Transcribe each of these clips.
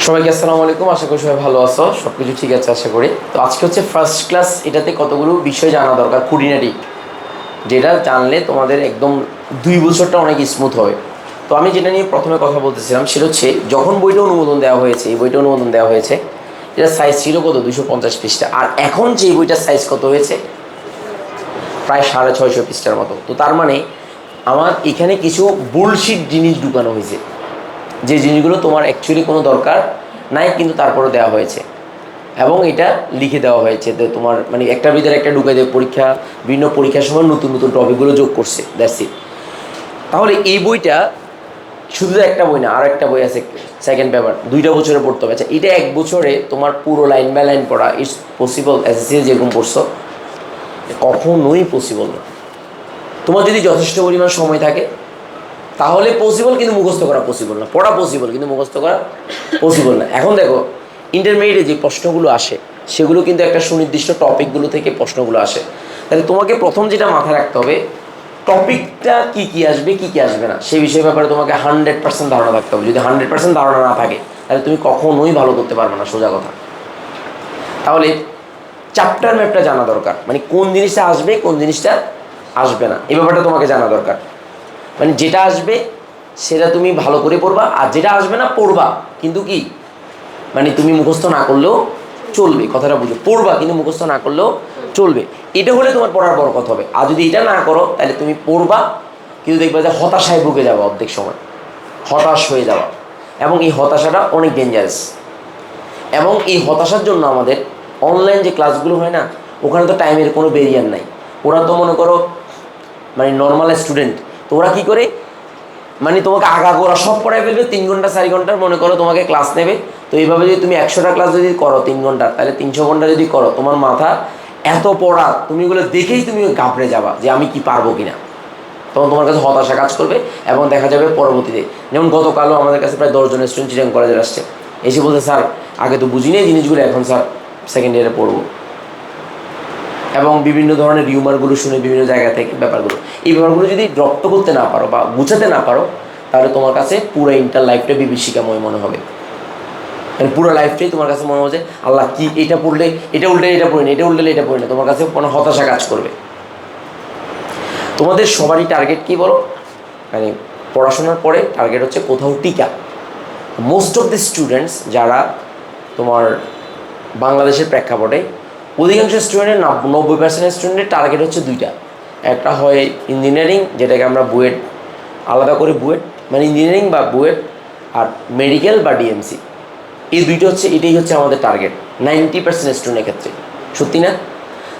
সবাইকে আসসালামু আলাইকুম। আশা করি সবাই ভালো আছো, সব কিছু ঠিক আছে আশা করি। তো আজকে হচ্ছে ফার্স্ট ক্লাস, এটাতে কতগুলো বিষয় জানা দরকার খুঁটিনাটি, যেটা জানলে তোমাদের একদম 2 বছরটা অনেক স্মুথ হবে। তো আমি যেটা নিয়ে প্রথমে কথা বলতেছিলাম সেটা হচ্ছে, যখন বইটা অনুমোদন দেওয়া হয়েছে, এই বইটা অনুমোদন দেওয়া হয়েছে, এটা সাইজ ছিল কত, 250 পৃষ্ঠা। আর এখন যে এই বইটার সাইজ কত হয়েছে, প্রায় 650 পৃষ্ঠার মতো। তো তার মানে আমার এখানে কিছু বুলশিট জিনিস ঢুকানো হয়েছে, যে জিনিসগুলো তোমার অ্যাকচুয়ালি কোনো দরকার নাই, কিন্তু তারপরে দেওয়া হয়েছে এবং এটা লিখে দেওয়া হয়েছে। তো তোমার মানে একটার ভিতরে একটা ঢুকে দেবে, বিভিন্ন পরীক্ষার সময় নতুন নতুন টপিকগুলো যোগ করছে, দ্যাটস ইট। তাহলে এই বইটা শুধু একটা বই না, আর একটা বই আছে সেকেন্ড পেপার, 2টা বছরে পড়তে হবে। আচ্ছা, এটা 1 বছরে তোমার পুরো লাইন বাই লাইন পড়া ইটস পসিবল? এসএসসি যেরকম পড়ছো কখনোই পসিবল না। তোমার যদি যথেষ্ট পরিমাণ সময় থাকে তাহলে পসিবল, কিন্তু মুখস্থ করা পসিবল না। পড়া পসিবল, কিন্তু মুখস্থ করা পসিবল না। এখন দেখো, ইন্টারমিডিয়েটে যে প্রশ্নগুলো আসে সেগুলো কিন্তু একটা সুনির্দিষ্ট টপিকগুলো থেকে প্রশ্নগুলো আসে। তাহলে তোমাকে প্রথম যেটা মাথায় রাখতে হবে, টপিকটা কী কী আসবে, কী কী আসবে না, সেই বিষয়ের ব্যাপারে তোমাকে 100% ধারণা থাকতে হবে। যদি 100% ধারণা না থাকে তাহলে তুমি কখনোই ভালো করতে পারবে না, সোজা কথা। তাহলে চ্যাপ্টার ম্যাপটা জানা দরকার, মানে কোন জিনিসটা আসবে কোন জিনিসটা আসবে না, এই ব্যাপারটা তোমাকে জানা দরকার। মানে যেটা আসবে সেটা তুমি ভালো করে পড়বা, আর যেটা আসবে না পড়বা, কিন্তু কি মানে তুমি মুখস্থ না করলেও চলবে, কথাটা বুঝো। পড়বা কিন্তু মুখস্থ না করলেও চলবে, এটা হলে তোমার পড়ার বরকত হবে। আর যদি এটা না করো তাহলে তুমি পড়বা কিন্তু দেখবা যে হতাশায় ভুগে যাওয়া, অর্ধেক সময় হতাশ হয়ে যাওয়া, এবং এই হতাশাটা অনেক ডেঞ্জারাস। এবং এই হতাশার জন্য আমাদের অনলাইন যে ক্লাসগুলো হয় না, ওখানে তো টাইমের কোনো ব্যারিয়ার নাই। ওরা তো মনে করো মানে নর্মাল স্টুডেন্ট, তো ওরা কী করে মানে তোমাকে আগা গোড়া সব পড়াই ফেলবে, 3 ঘন্টা 4 ঘন্টার মনে করো তোমাকে ক্লাস নেবে। তো এইভাবে যদি তুমি 100টা ক্লাস যদি করো 3 ঘন্টার, তাহলে 300 ঘন্টা যদি করো, তোমার মাথা এত পড়া, তুমি এগুলো দেখেই তুমি ঘাবড়ে যাবা যে আমি কি পারবো কিনা। তখন তোমার কাছে হতাশা কাজ করবে, এবং দেখা যাবে পরবর্তীতে, যেমন গতকালও আমাদের কাছে প্রায় 10 জন স্টুডেন্ট চিটাং কলেজে আসছে, এসে বলতে, স্যার আগে তো বুঝিনি এই জিনিসগুলো, এখন স্যার সেকেন্ড ইয়ারে পড়বো। এবং বিভিন্ন ধরনের রিউমারগুলো শুনে বিভিন্ন জায়গা থেকে ব্যাপারগুলো, এই ব্যাপারগুলো যদি রপ্ত করতে না পারো বা গুছাতে না পারো, তাহলে তোমার কাছে পুরো ইন্টার লাইফটা বিভীষিকাময় মনে হবে। মানে পুরো লাইফটাই তোমার কাছে মনে হবে যে আল্লাহ কি, এটা পড়লে এটা উল্টে এটা পড়ে না, এটা উল্টে এটা পড়ে না, তোমার কাছে কোনো হতাশা কাজ করবে। তোমাদের সবারই টার্গেট কী বলো, মানে পড়াশোনার পরে টার্গেট হচ্ছে কোথাও টিকা। মোস্ট অফ দি স্টুডেন্টস যারা তোমার বাংলাদেশের প্রেক্ষাপটে, অধিকাংশ স্টুডেন্টের 90% স্টুডেন্টের টার্গেট হচ্ছে দুইটা। একটা হয় ইঞ্জিনিয়ারিং, যেটাকে আমরা বুয়েট আলাদা করে, বুয়েট মানে ইঞ্জিনিয়ারিং বা বুয়েট, আর মেডিকেল বা ডিএমসি, এই দুইটা হচ্ছে, এটাই হচ্ছে আমাদের টার্গেট 90% স্টুডেন্টের ক্ষেত্রে, সত্যি না?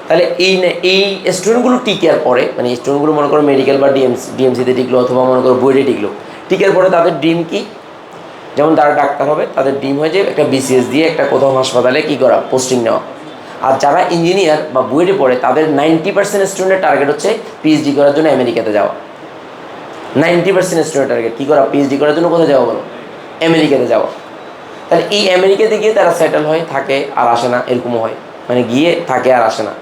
তাহলে এই স্টুডেন্টগুলো টিকার পরে, মানে স্টুডেন্টগুলো মনে করো মেডিকেল বা ডিএমসিতে টিকলো, অথবা মনে করো বুয়েটে টিকলো, টিকার পরে তাদের ড্রিম কি, যেমন তারা ডাক্তার হবে, তাদের ড্রিম হয় যে একটা বিসিএস দিয়ে একটা কোথাও হাসপাতালে কী করা, পোস্টিং নেওয়া। আর যারা ইঞ্জিনিয়ার বা বুয়েটে পড়ে, তাদের 90% স্টুডেন্টের টার্গেট হচ্ছে পিএইচডি করার জন্য আমেরিকাতে যাওয়া। 90% স্টুডেন্ট টার্গেট কী করা, পিএইচডি করার জন্য কোথায় যাওয়া বলো, আমেরিকাতে যাওয়া। তাহলে এই আমেরিকাতে গিয়ে তারা সেটেল হয়, থাকে আর আসে না, এরকমও হয়, মানে গিয়ে থাকে আর আসে না।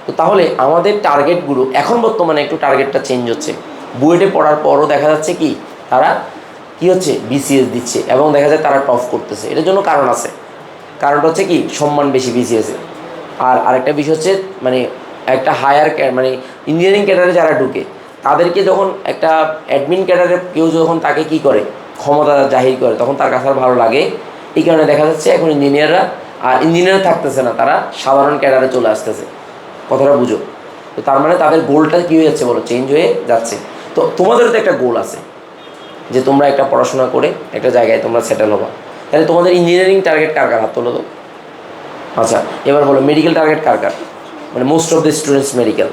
তো তাহলে আমাদের টার্গেটগুলো এখন বর্তমানে একটু টার্গেটটা চেঞ্জ হচ্ছে। বুয়েটে পড়ার পরও দেখা যাচ্ছে কি তারা কী হচ্ছে, বিসিএস দিচ্ছে, এবং দেখা যায় তারা টপ করতেছে। এটার জন্য কারণ আছে, কারণটা হচ্ছে কি, সম্মান বেশি বিসিএসে। আর আরেকটা বিষয় হচ্ছে, মানে একটা হায়ার মানে ইঞ্জিনিয়ারিং ক্যাডারে যারা ঢুকে, তাদেরকে যখন একটা অ্যাডমিন ক্যাডারে কেউ যখন তাকে কী করে, ক্ষমতা জাহির করে, তখন তার কাছে আর ভালো লাগে। এই কারণে দেখা যাচ্ছে এখন ইঞ্জিনিয়াররা আর ইঞ্জিনিয়ার থাকতেছে না, তারা সাধারণ ক্যাডারে চলে আসতেছে, কথাটা বুঝো। তো তার মানে তাদের গোলটা কী হয়ে যাচ্ছে বলো, চেঞ্জ হয়ে যাচ্ছে। তো তোমাদেরও তো একটা গোল আছে যে তোমরা একটা পড়াশোনা করে একটা জায়গায় তোমরা সেটেল হবা। তাহলে তোমাদের ইঞ্জিনিয়ারিং টার্গেট কার কার, হাত তোলো তো। আচ্ছা, এবার বলো মেডিকেল টার্গেট কার কার, মানে most of the students medical.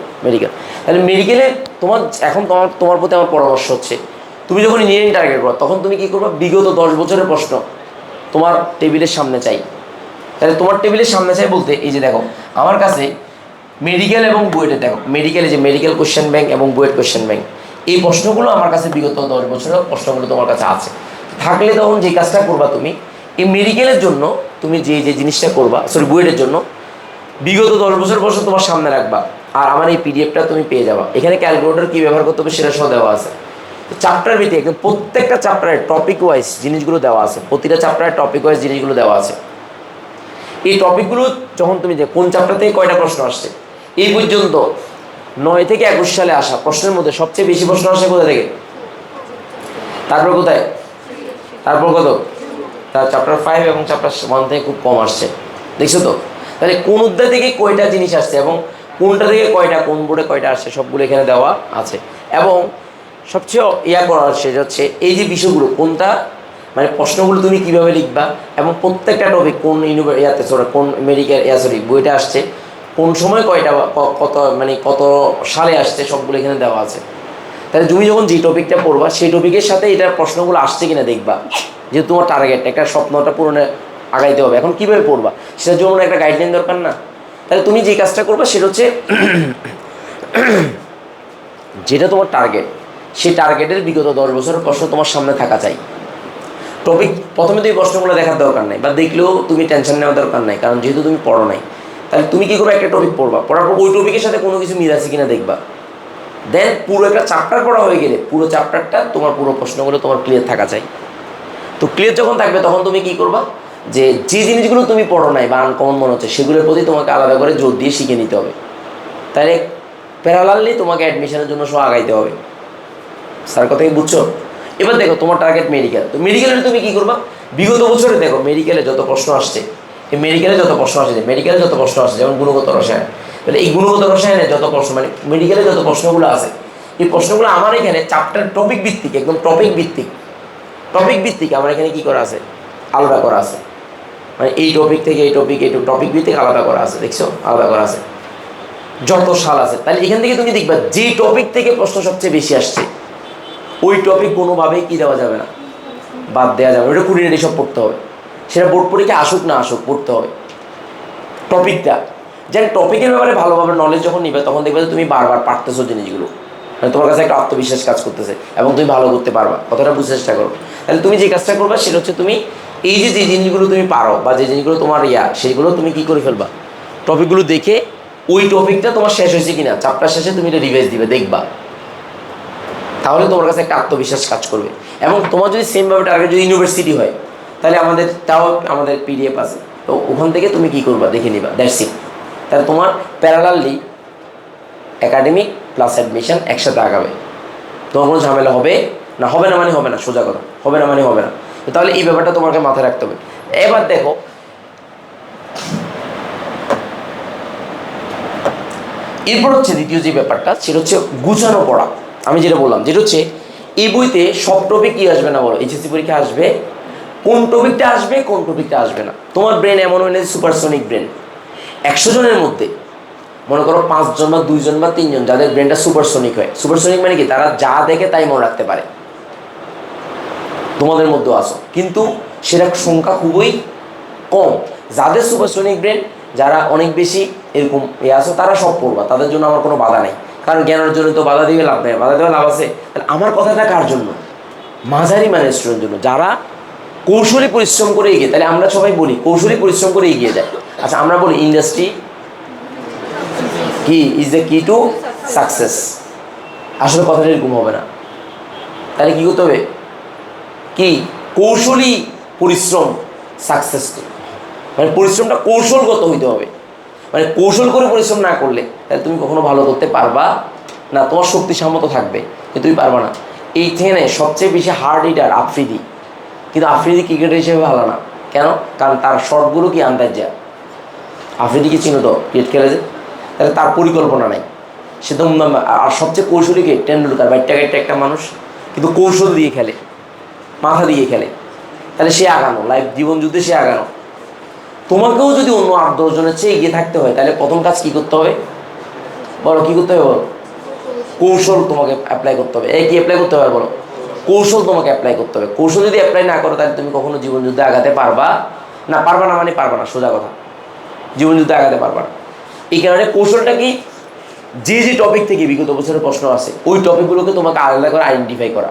তাহলে মেডিকেলে তোমার এখন তোমার প্রতি আমার পরামর্শ হচ্ছে, তুমি যখন ইঞ্জিনিয়ারিং টার্গেট করো, তখন তুমি কী করবে, বিগত 10 বছরের প্রশ্ন তোমার টেবিলের সামনে চাই। তাহলে তোমার টেবিলের সামনে চাই বলতে, এই যে দেখো আমার কাছে মেডিকেল এবং বুয়েটে, দেখো মেডিকেলে যে মেডিকেল কোশ্চেন ব্যাংক এবং বুয়েট কোশ্চেন ব্যাংক, এই প্রশ্নগুলো আমার কাছে বিগত 10 বছরের প্রশ্নগুলো তোমার কাছে আছে। থাকলে তখন যে কাজটা করবা, তুমি এই মেডিকেলের জন্য তুমি যে জিনিসটা করবা, বুয়েটের জন্য বিগত 10 বছর প্রশ্ন তোমার সামনে রাখবা, আর আমার এই পিডিএফটা তুমি পেয়ে যাবা। এখানে ক্যালকুলেটর কী ব্যবহার করতে হবে সেটা সহ দেওয়া আছে। চ্যাপ্টার ভিত্তিক একদম প্রত্যেকটা চ্যাপ্টারে টপিক ওয়াইজ জিনিসগুলো দেওয়া আছে, প্রতিটা চ্যাপ্টারে টপিক ওয়াইজ জিনিসগুলো দেওয়া আছে। এই টপিকগুলো যখন তুমি যে কোন চ্যাপ্টার থেকে কয়টা প্রশ্ন আসছে এই পর্যন্ত 9 থেকে 21 সালে আসা প্রশ্নের মধ্যে সবচেয়ে বেশি প্রশ্ন আসে কোথা থেকে, তারপর কোথায়, তারপর কত, তার চ্যাপ্টার 5 এবং চ্যাপ্টার 1 থেকে খুব কম আসছে। দেখছো তো? তাহলে কোন অধ্যায় থেকে কয়টা জিনিস আসছে এবং কোনটা থেকে কয়টা, কোন বোর্ডে কয়টা আসছে সবগুলো এখানে দেওয়া আছে। এবং সবচেয়ে করার সেটা হচ্ছে এই যে বিষয়গুলো কোনটা, মানে প্রশ্নগুলো তুমি কীভাবে লিখবা এবং প্রত্যেকটা টপিক কোন কোন মেডিকেল বইটা আসছে, কোন সময় কয়টা, কত মানে কত সালে আসছে সবগুলো এখানে দেওয়া আছে। তাহলে তুমি যখন যে টপিকটা পড়বা সেই টপিকের সাথে এটার প্রশ্নগুলো আসছে কিনা দেখবা, যেহেতু তোমার টার্গেট একটা স্বপ্নটা পূরণে আগাইতে হবে। এখন কীভাবে পড়বা সেটার জন্য একটা গাইডলাইন দরকার না? তাহলে তুমি যে কাজটা করবা সেটা হচ্ছে যেটা তোমার টার্গেট, সেই টার্গেটের বিগত 10 বছরের প্রশ্ন তোমার সামনে থাকা চাই। টপিক প্রথমে তুমি প্রশ্নগুলো দেখার দরকার নাই, বা দেখলেও তুমি টেনশন নেওয়ার দরকার নাই, কারণ যেহেতু তুমি পড়ো নাই। তাহলে তুমি কী করবে, একটা টপিক পড়বা, পড়ার পর ওই টপিকের সাথে কোনো কিছু মিল আছে কিনা দেখবা। দেন পুরো একটা চ্যাপ্টার পড়া হয়ে গেলে পুরো চ্যাপ্টারটা তোমার পুরো প্রশ্নগুলো তোমার ক্লিয়ার থাকা চাই। তো ক্লিয়ার যখন থাকবে তখন তুমি কী করবা, যে জিনিসগুলো তুমি পড়ো নাই বা আনকমন মনে হচ্ছে সেগুলোর প্রতি তোমাকে আলাদা করে জোর দিয়ে শিখে নিতে হবে। তাহলে প্যারালালি তোমাকে অ্যাডমিশনের জন্য সব আগাইতে হবে। স্যার কথা কি বুঝছো? এবার দেখো তোমার টার্গেট মেডিকেল, তো মেডিকেলে তুমি কী করবা, বিগত বছরে দেখো মেডিকেলে যত প্রশ্ন আসছে, এই মেডিকেলে যত প্রশ্ন আসছে, যেমন গুণগত রসায়ন, তাহলে এই গুণগত রসায়নের যত প্রশ্ন, মানে মেডিকেলে যত প্রশ্নগুলো আছে এই প্রশ্নগুলো আমার এখানে চ্যাপ্টার টপিক ভিত্তিক, একদম টপিক ভিত্তিক আমার এখানে কী করা আছে, আলাদা করা আছে। মানে এই টপিক থেকে এই টপিক ভিত্তিক আলাদা করা আছে, দেখছো আলাদা করা আছে যত সাল আছে। তাহলে এখান থেকে তুমি দেখবা যে টপিক থেকে প্রশ্ন সবচেয়ে বেশি আসছে ওই টপিক কোনোভাবেই কী দেওয়া যাবে না, বাদ দেওয়া যাবে না। ওটা কুড়ি সব পড়তে হবে, সেটা বোর্ড পরীক্ষা আসুক না আসুক পড়তে হবে টপিকটা। যেন টপিকের ব্যাপারে ভালোভাবে নলেজ যখন নিবে তখন দেখবে যে তুমি বারবার পারতেছো জিনিসগুলো, মানে তোমার কাছে একটা আত্মবিশ্বাস কাজ করতেছে এবং তুমি ভালো করতে পারবা, কতটা বুঝতে চেষ্টা করো। তাহলে তুমি যে কাজটা করবা সেটা হচ্ছে তুমি এই যে জিনিসগুলো তুমি পারো বা যে জিনিসগুলো তোমার সেইগুলো তুমি কী করে ফেলবা, টপিকগুলো দেখে ওই টপিকটা তোমার শেষ হয়েছে কিনা চ্যাপ্টার শেষে তুমি এটা রিভাইজ দিবে, দেখবা। তাহলে তোমার কাছে একটা আত্মবিশ্বাস কাজ করবে। এবং তোমার যদি সেমভাবে টার্গেট যদি ইউনিভার্সিটি হয় তাহলে আমাদের পিডিএফ আছে, তো ওখান থেকে তুমি কী করবা দেখে নিবা, দ্যাটস ইট। তাহলে তোমার প্যারালালি একাডেমিক প্লাস অ্যাডমিশন একসাথে আগাবে, তোমার কোনো ঝামেলা হবে না। হবে না মানে হবে না, সোজা কথা, হবে না মানে হবে না। তো তাহলে এই ব্যাপারটা তোমাকে মাথায় রাখতে হবে। এবার দেখো এরপর হচ্ছে দ্বিতীয় যে ব্যাপারটা সেটা হচ্ছে গুছানো পড়া। আমি যেটা বললাম যেটা হচ্ছে এই বইতে সব টপিক কী আসবে না বলো, এইচএসসি পরীক্ষা আসবে, কোন টপিকটা আসবে কোন টপিকটা আসবে না। তোমার ব্রেন এমন হলে সুপারসনিক ব্রেন, 100 জনের মধ্যে মনে করো 5 জন বা 2 জন বা 3 জন যাদের ব্রেনটা সুপারসনিক হয়। সুপারসনিক মানে কি, তারা যা দেখে তাই মনে রাখতে পারে। তোমাদের মধ্যেও আসো, কিন্তু সেটা সংখ্যা খুবই কম। যাদের সুপারসনিক ব্রেন, যারা অনেক বেশি এরকম আসো, তারা সব পড়বা, তাদের জন্য আমার কোনো বাধা নেই। কারণ জ্ঞানের জন্য তো বাধা দিবে লাভ নেই, বাধা দেওয়া লাভ আছে। তাহলে আমার কথাটা কার জন্য, মাঝারি মানের স্টুডেন্টের জন্য, যারা কৌশলী পরিশ্রম করে এগিয়ে। তাহলে আমরা সবাই বলি কৌশলী পরিশ্রম করে এগিয়ে যায়। আচ্ছা আমরা বলি ইন্ডাস্ট্রি কি ইজ দ্য কি টু সাকসেস, আসলে কথাটা এরকম হবে না। তাহলে কী করতে হবে, কি কৌশলী পরিশ্রম সাকসেস, মানে পরিশ্রমটা কৌশলগত হইতে হবে। মানে কৌশল করে পরিশ্রম না করলে তাহলে তুমি কখনো ভালো করতে পারবা না, তোমার শক্তি সামর্থ্য থাকবে কিন্তু তুমি পারবা না। এইখানে সবচেয়ে বেশি হার্ড হিটার আফ্রিদি, কিন্তু আফ্রিদি ক্রিকেটার হিসেবে ভালো না। কেন? কারণ তার শটগুলো কি আন্দাজ যায়। আফ্রিদিকে চিনো তো, ক্রিকেট খেলে যে, তাহলে তার পরিকল্পনা নাই সে তো। আর সবচেয়ে কৌশলীকে টেন্ডুলকার, বাইটটা গাইটটা একটা মানুষ কিন্তু কৌশল দিয়ে খেলে, মাথা দিয়ে খেলে। তাহলে সে আগানো, লাইফ জীবন যুদ্ধে সে আগানো। তোমাকেও যদি অন্য 8-10 জনের চেয়ে এগিয়ে থাকতে হয় তাহলে প্রথম কাজ কী করতে হবে বলো, কী করতে হবে বলো, কৌশল তোমাকে অ্যাপ্লাই করতে হবে। এই কি অ্যাপ্লাই করতে হবে বলো, কৌশল তোমাকে অ্যাপ্লাই করতে হবে। কৌশল যদি অ্যাপ্লাই না করো তাহলে তুমি কখনো জীবন যুদ্ধে আগাতে পারবা না। পারবা না মানে পারবা না, সোজা কথা, জীবন যুদ্ধে আগাতে পারবা না। এই কারণে কৌশলটা কি, যে টপিক থেকে বিগত বছরের প্রশ্ন আছে ওই টপিকগুলোকে তোমাকে আলাদা করে আইডেন্টিফাই করা,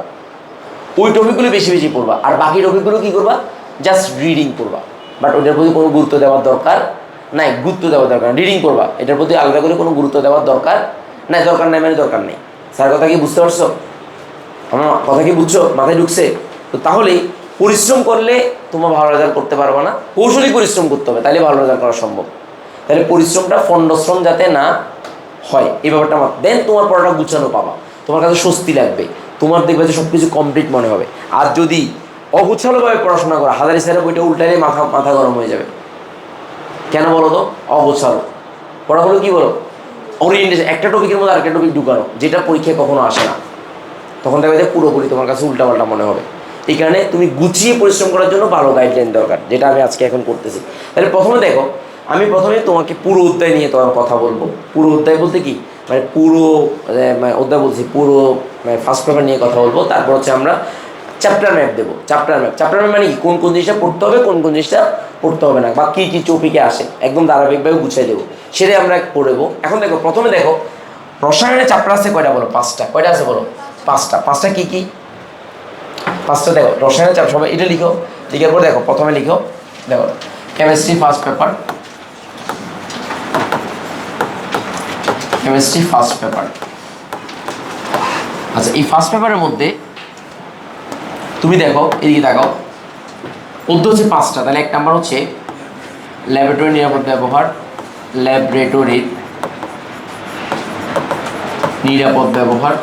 ওই টপিকগুলো বেশি বেশি পড়বা। আর বাকি টপিকগুলো কী করবা, জাস্ট রিডিং করবা, বাট ওটার প্রতি কোনো গুরুত্ব দেওয়ার দরকার নাই। রিডিং করবা, এটার প্রতি আলাদা করে কোনো গুরুত্ব দেওয়ার দরকার নাই। দরকার নাই মানে দরকার নেই। স্যার কথা কি বুঝতে পারছো? আমার কথা কি বুঝছো, মাথায় ঢুকছে? তো তাহলে পরিশ্রম করলে তোমার ভালো রেজাল্ট করতে পারবে না, কৌশলী পরিশ্রম করতে হবে, তাহলে ভালো রেজাল্ট করা সম্ভব। তাহলে পরিশ্রমটা ফন্ডশ্রম যাতে না হয় এই ব্যাপারটা আমার, দেন তোমার পড়াটা গুছানো পাবা, তোমার কাছে স্বস্তি লাগবে, তোমার দেখবে যে সব কিছু কমপ্লিট মনে হবে। আর যদি অগুছালোভাবে পড়াশোনা করো, হাজারি স্যারের বইটা উল্টাইলে মাথা মাথা গরম হয়ে যাবে। কেন বলো তো? অগোছালো পড়াগুলো কি বলো, ওরিয়েন্টেশন, একটা টপিকের মধ্যে আরেকটা টপিক ঢুকানো, যেটা পরীক্ষায় কখনো আসে না। তখন দেখবে যে পুরোপুরি তোমার কাছে উল্টাপাল্টা মনে হবে। এই কারণে তুমি গুছিয়ে পরিশ্রম করার জন্য ভালো গাইডলাইন দরকার, যেটা আমি আজকে এখন করতেছি। তাহলে প্রথমে দেখো, আমি প্রথমে তোমাকে পুরো অধ্যায় নিয়ে তোমার কথা বলবো। পুরো অধ্যায় বলতে কি, মানে পুরো অধ্যায় বলছি, পুরো ফার্স্ট পেপার নিয়ে কথা বলবো। তারপর হচ্ছে আমরা চ্যাপ্টার ম্যাপ দেবো। চ্যাপ্টার ম্যাপ মানে কি, কোন কোন জিনিসটা পড়তে হবে, কোন কোন জিনিসটা পড়তে হবে না, বা কী কী টপিকে আসে, একদম ধারাবাহিকভাবে গুছিয়ে দেবো, সেটাই আমরা পড়বো। এখন দেখো, প্রথমে দেখো রসায়নের চ্যাপ্টার আছে কয়টা বলো? 5টা। কয়টা আছে বলো? 5টা। 5টা কী কী? 5টা দেখো রসায়নের চ্যাপ্টার, সবাই এটা লিখো। লিখার পর দেখো, প্রথমে লিখো, দেখো chemistry first paper, chemistry first paper. আচ্ছা, এই ফার্স্ট পেপারের মধ্যে তুমি দেখো, এদিকে দেখাও, অধ্যায় হচ্ছে 5টা। তাহলে 1 নাম্বার হচ্ছে ল্যাবরেটরি নিরাপদ ব্যবহার, ল্যাবরেটরির নিরাপদ ব্যবহার,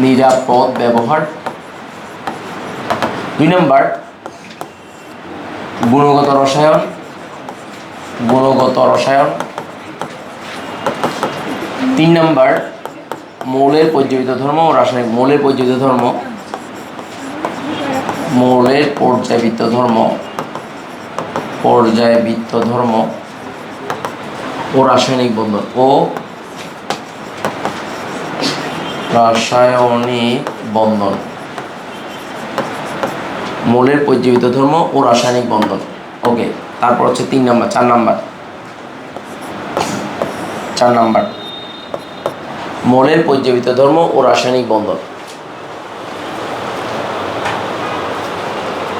নিরাপদ ব্যবহার। 2 নাম্বার গুণগত রসায়ন, গুণগত রসায়ন। 3 নাম্বার মৌলের পর্যায়িত ধর্ম ও রাসায়নিক, মৌলের পর্যায়িত ধর্ম, মৌলের পর্যায়বৃত্ত ধর্ম, পর্যায়বৃত্ত ধর্ম ও রাসায়নিক বন্ধন, ও রাসায়নিক বন্ধন, মৌলের পর্যায়বৃত্ত ধর্ম ও রাসায়নিক বন্ধন। ওকে, তারপর হচ্ছে 3 নাম্বার, 4 নাম্বার, 4 নাম্বার মৌলের পর্যায়বৃত্ত ধর্ম ও রাসায়নিক বন্ধন,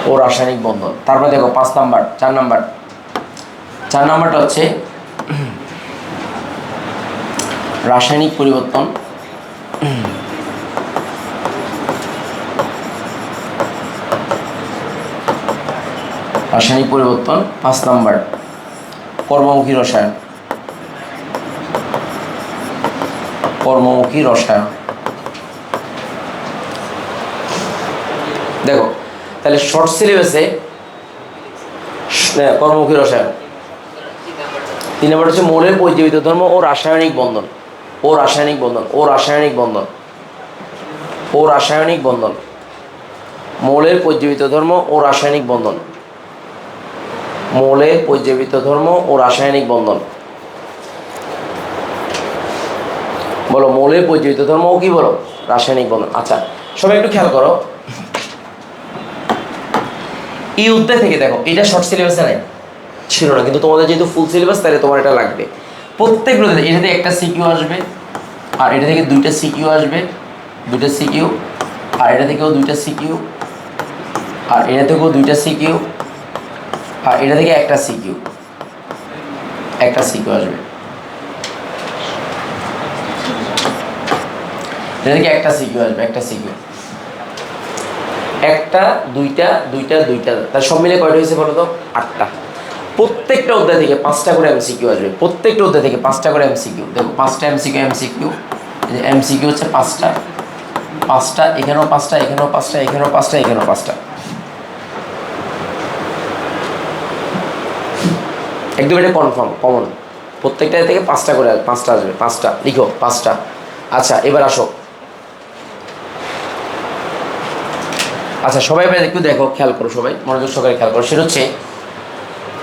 ও রাসায়নিক বন্ধন। তারপর দেখো 5 নাম্বার, 4 নাম্বার, 4 নাম্বারটা হচ্ছে রাসায়নিক পরিবর্তন, রাসায়নিক পরিবর্তন। 5 নাম্বার কর্মমুখী রসায়ন, কর্মমুখী রসায়ন। দেখো তাহলে শর্ট সিলেবাসে কর্মমুখী রসায়ন। 3 নম্বর হচ্ছে মৌলের পর্যায়িত ধর্ম ও রাসায়নিক বন্ধন, ও রাসায়নিক বন্ধন, ও রাসায়নিক বন্ধন, ও রাসায়নিক বন্ধন, মৌলের পর্যায়িত ধর্ম ও রাসায়নিক বন্ধন, মৌলের পর্যায়িত ধর্ম ও রাসায়নিক বন্ধন। বলো মৌলের পর্যায়িত ধর্ম ও কি বলো? রাসায়নিক বন্ধন। আচ্ছা, সবাই একটু খেয়াল করো, এই অধ্যায় থেকে দেখো, এটা শর্ট সিলেবাসে নাই, ছিল না, কিন্তু তোমাদের যেহেতু ফুল সিলেবাস, তাহলে তোমার এটা লাগবে। প্রত্যেক রোধে এটা থেকে একটা সিকিউ আসবে, আর এটা থেকে 2টা সিকিউ আসবে, 2টা সিকিউ, আর এটা থেকেও 2টা সিকিউ, আর এটা থেকেও 2টা সিকিউ, আর এটা থেকে একটা সিকিউ, একটা সিকিউ আসবে, এটা থেকে একটা সিকিউ আসবে, একটা সিকিউ, একটা, 2টা, 2টা, 2টা, তার সব মিলে কয়টা হয়েছে বলো তো? 8টা। প্রত্যেকটা অধ্যায় থেকে 5টা করে এমসিকিউ আসবে, প্রত্যেকটা অধ্যায় থেকে 5টা করে এমসিকিউ। দেখো 5টা এমসিকিউ, এমসিকিউ, এমসিকিউ হচ্ছে 5টা, 5টা, এখানেও 5টা, এখানেও 5টা, এখানেও 5টা, এখানেও 5টা, একদম এটা কনফার্ম, কমন। প্রত্যেকটা থেকে 5টা করে, 5টা আসবে, 5টা লিখো, 5টা। আচ্ছা, এবার আসো। আচ্ছা, সবাই একটু দেখো, খেয়াল করো, সবাই মনোযোগ সহকারে খেয়াল করো। সেটা হচ্ছে,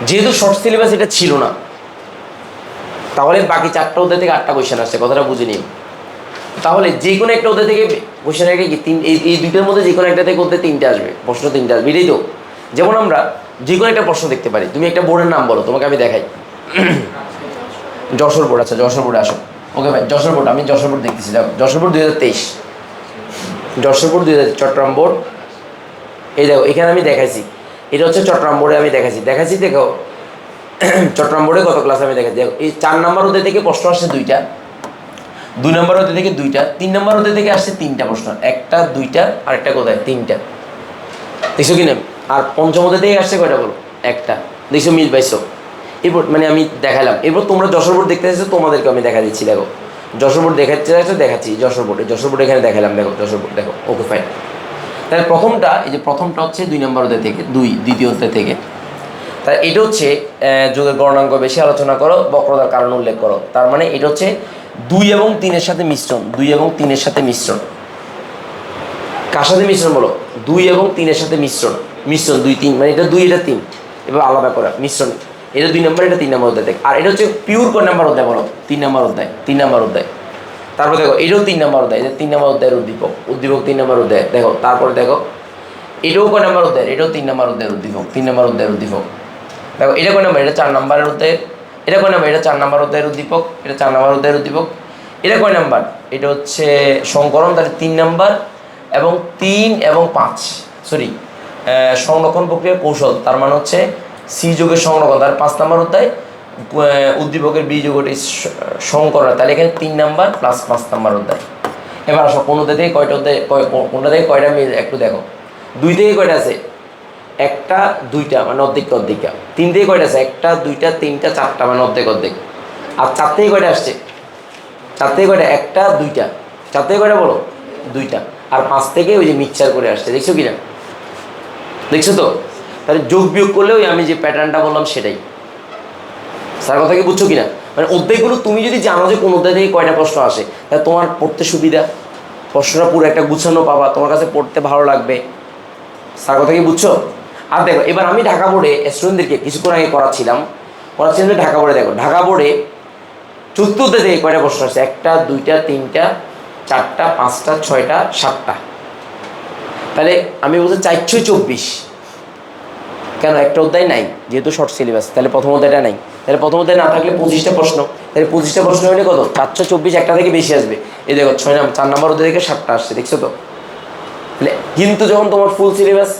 যেহেতু শর্ট সিলেবাস এটা ছিল না, তাহলে বাকি 4টা অধ্যায় থেকে 8টা কোয়েশ্চেন আসছে, কথাটা বুঝে নিন। তাহলে যে কোনো একটা অধ্যায় থেকে কোয়েশ্চেন আগে কি এই 2টার মধ্যে যে কোনো একটা থেকে অধ্যায় 3টে আসবে, প্রশ্ন 3টে আসবে, এটাই তো। যেমন আমরা যে কোনো একটা প্রশ্ন দেখতে পারি, তুমি একটা বোর্ডের নাম বলো, তোমাকে আমি দেখাই। যশোর বোর্ড। আচ্ছা, যশোর বোর্ডে আসো। ওকে ভাই, যশোর বোর্ড, আমি যশোর বোর্ড দেখতেছি। দেখো Jessore board 2023, Jessore board 2023, Chittagong board. এই দেখো এখানে আমি দেখাইছি, এটা হচ্ছে চট্টগ্রাম বোর্ডে আমি দেখাইছি। দেখো চট্টগ্রাম বোর্ডে গত ক্লাসে আমি দেখাচ্ছি। দেখো এই 4 নম্বর অধ্যায় থেকে প্রশ্ন আসছে 2টা, 2 নম্বর অধ্যায় থেকে 2টা, 3 নম্বর অধ্যায় থেকে আসছে 3টা প্রশ্ন, একটা 2টা আর একটা কোথায় 3টা, দেখছো কি না? আর পঞ্চম অধ্যায় থেকে আসছে কয়টা বলো? একটা, দেখছো মিল পাইছো? এরপর মানে আমি দেখালাম, এরপর তোমরা যশোর বোর্ড দেখতে চাইছো, তোমাদেরকে আমি দেখা দিচ্ছি, দেখো যশোর বোর্ড দেখাতে চাইছো, দেখাচ্ছি যশোর বোর্ড এখানে দেখালাম, দেখো যশোর বোর্ড দেখো, ওকে ফাইন। তাহলে প্রথমটা, এই যে প্রথমটা হচ্ছে 2 নম্বর অধ্যায় থেকে, দ্বিতীয় অধ্যায় থেকে। তাহলে এটা হচ্ছে যোগের গণনাঙ্ক বেশি আলোচনা করো, বক্রতার কারণ উল্লেখ করো। তার মানে এটা হচ্ছে 2 এবং 3-এর সাথে মিশ্রণ, 2 এবং 3-এর সাথে মিশ্রণ। কার সাথে মিশ্রণ বলো? 2 এবং 3-এর সাথে মিশ্রণ, 2 3, মানে এটা 2 এটা 3, এবার আলাদা করা মিশ্রণ। এটা 2 নম্বর, এটা 3 নম্বর অধ্যায় থেকে। আর এটা হচ্ছে পিওর কোন নম্বর অধ্যায় বলো? 3 নম্বর অধ্যায়। তারপর দেখো এটাও 3 নম্বর অধ্যায়, এটা 3 নম্বর অধ্যায়ের উদ্দীপক 3 নম্বর অধ্যায়। দেখো তারপরে দেখো এটাও কয় নম্বর অধ্যায়? এটাও 3 নম্বর অধ্যায়ের উদ্দীপক, 3 নম্বর অধ্যায়ের উদ্দীপক। দেখো এটা কয় নম্বর? এটা 4 নম্বরের অধ্যায়। এটা কয় নম্বর? এটা 4 নম্বর অধ্যায়ের উদ্দীপক, এটা 4 নম্বর অধ্যায়ের উদ্দীপক। এটা কয় নম্বর? এটা হচ্ছে সংকরণ, তাহলে 3 নম্বর, এবং 3 এবং 5, সরি সংরক্ষণ প্রক্রিয়ার কৌশল, তার মানে হচ্ছে সি যোগের সংরক্ষণ, তার 5 নম্বর অধ্যায়। উদ্দীপকের বি যোগটি সংকরণ, তাহলে এখানে 3 নম্বর প্লাস 5 নম্বর অধ্যায়। এবার আসো কোন অধ্যায় থেকে কয়টা অধ্যায়, কোনটা থেকে কয়টা মিল একটু দেখো। 2 থেকে কয়টা আছে? একটা 2টা, মানে অর্ধেক। 3 থেকে কয়টা আছে? একটা 2টা 3টা 4টা, মানে অর্ধেক। আর 4 থেকে কয়টা আসছে? 4 থেকে কয়টা? একটা 2টা, 4 থেকে কয়টা বলো? 2টা। আর 5 থেকে ওই যে মিক্সচার করে আসছে, দেখছো কি না? দেখছো তো? তাহলে যোগ বিয়োগ করলে ওই আমি যে প্যাটার্নটা বললাম সেটাই। স্যার কথা কি বুঝছো কিনা? মানে অধ্যায়গুলো তুমি যদি জানো যে কোন অধ্যায় থেকে কয়টা প্রশ্ন আসে, তাহলে তোমার পড়তে সুবিধা, প্রশ্নটা পুরো একটা গুছানো পাবা, তোমার কাছে পড়তে ভালো লাগবে। স্যার কথা কি বুঝছো? আর দেখো এবার আমি ঢাকা বোর্ডে স্টুডেন্টদেরকে কিছুক্ষণ আগে করাচ্ছিলাম ঢাকা বোর্ডে। দেখো ঢাকা বোর্ডে 14 অধ্যায় থেকে কয়টা প্রশ্ন আসছে? একটা 2টা 3টা 4টা 5টা 6টা 7টা। তাহলে আমি বলছি 424, কেন? একটা অধ্যায় নাই, যেহেতু শর্ট সিলেবাস, তাহলে প্রথম অধ্যায়টা নাই। তাহলে প্রথম অধ্যায় না থাকলে 25টা প্রশ্ন, তাহলে 25টা প্রশ্ন হলে কত? 424, একটা থেকে বেশি আসবে। এই দেখো 4 নম্বর অধ্যায় থেকে 7টা আসছে, দেখছো তো? তাহলে কিন্তু যখন তোমার ফুল সিলেবাস,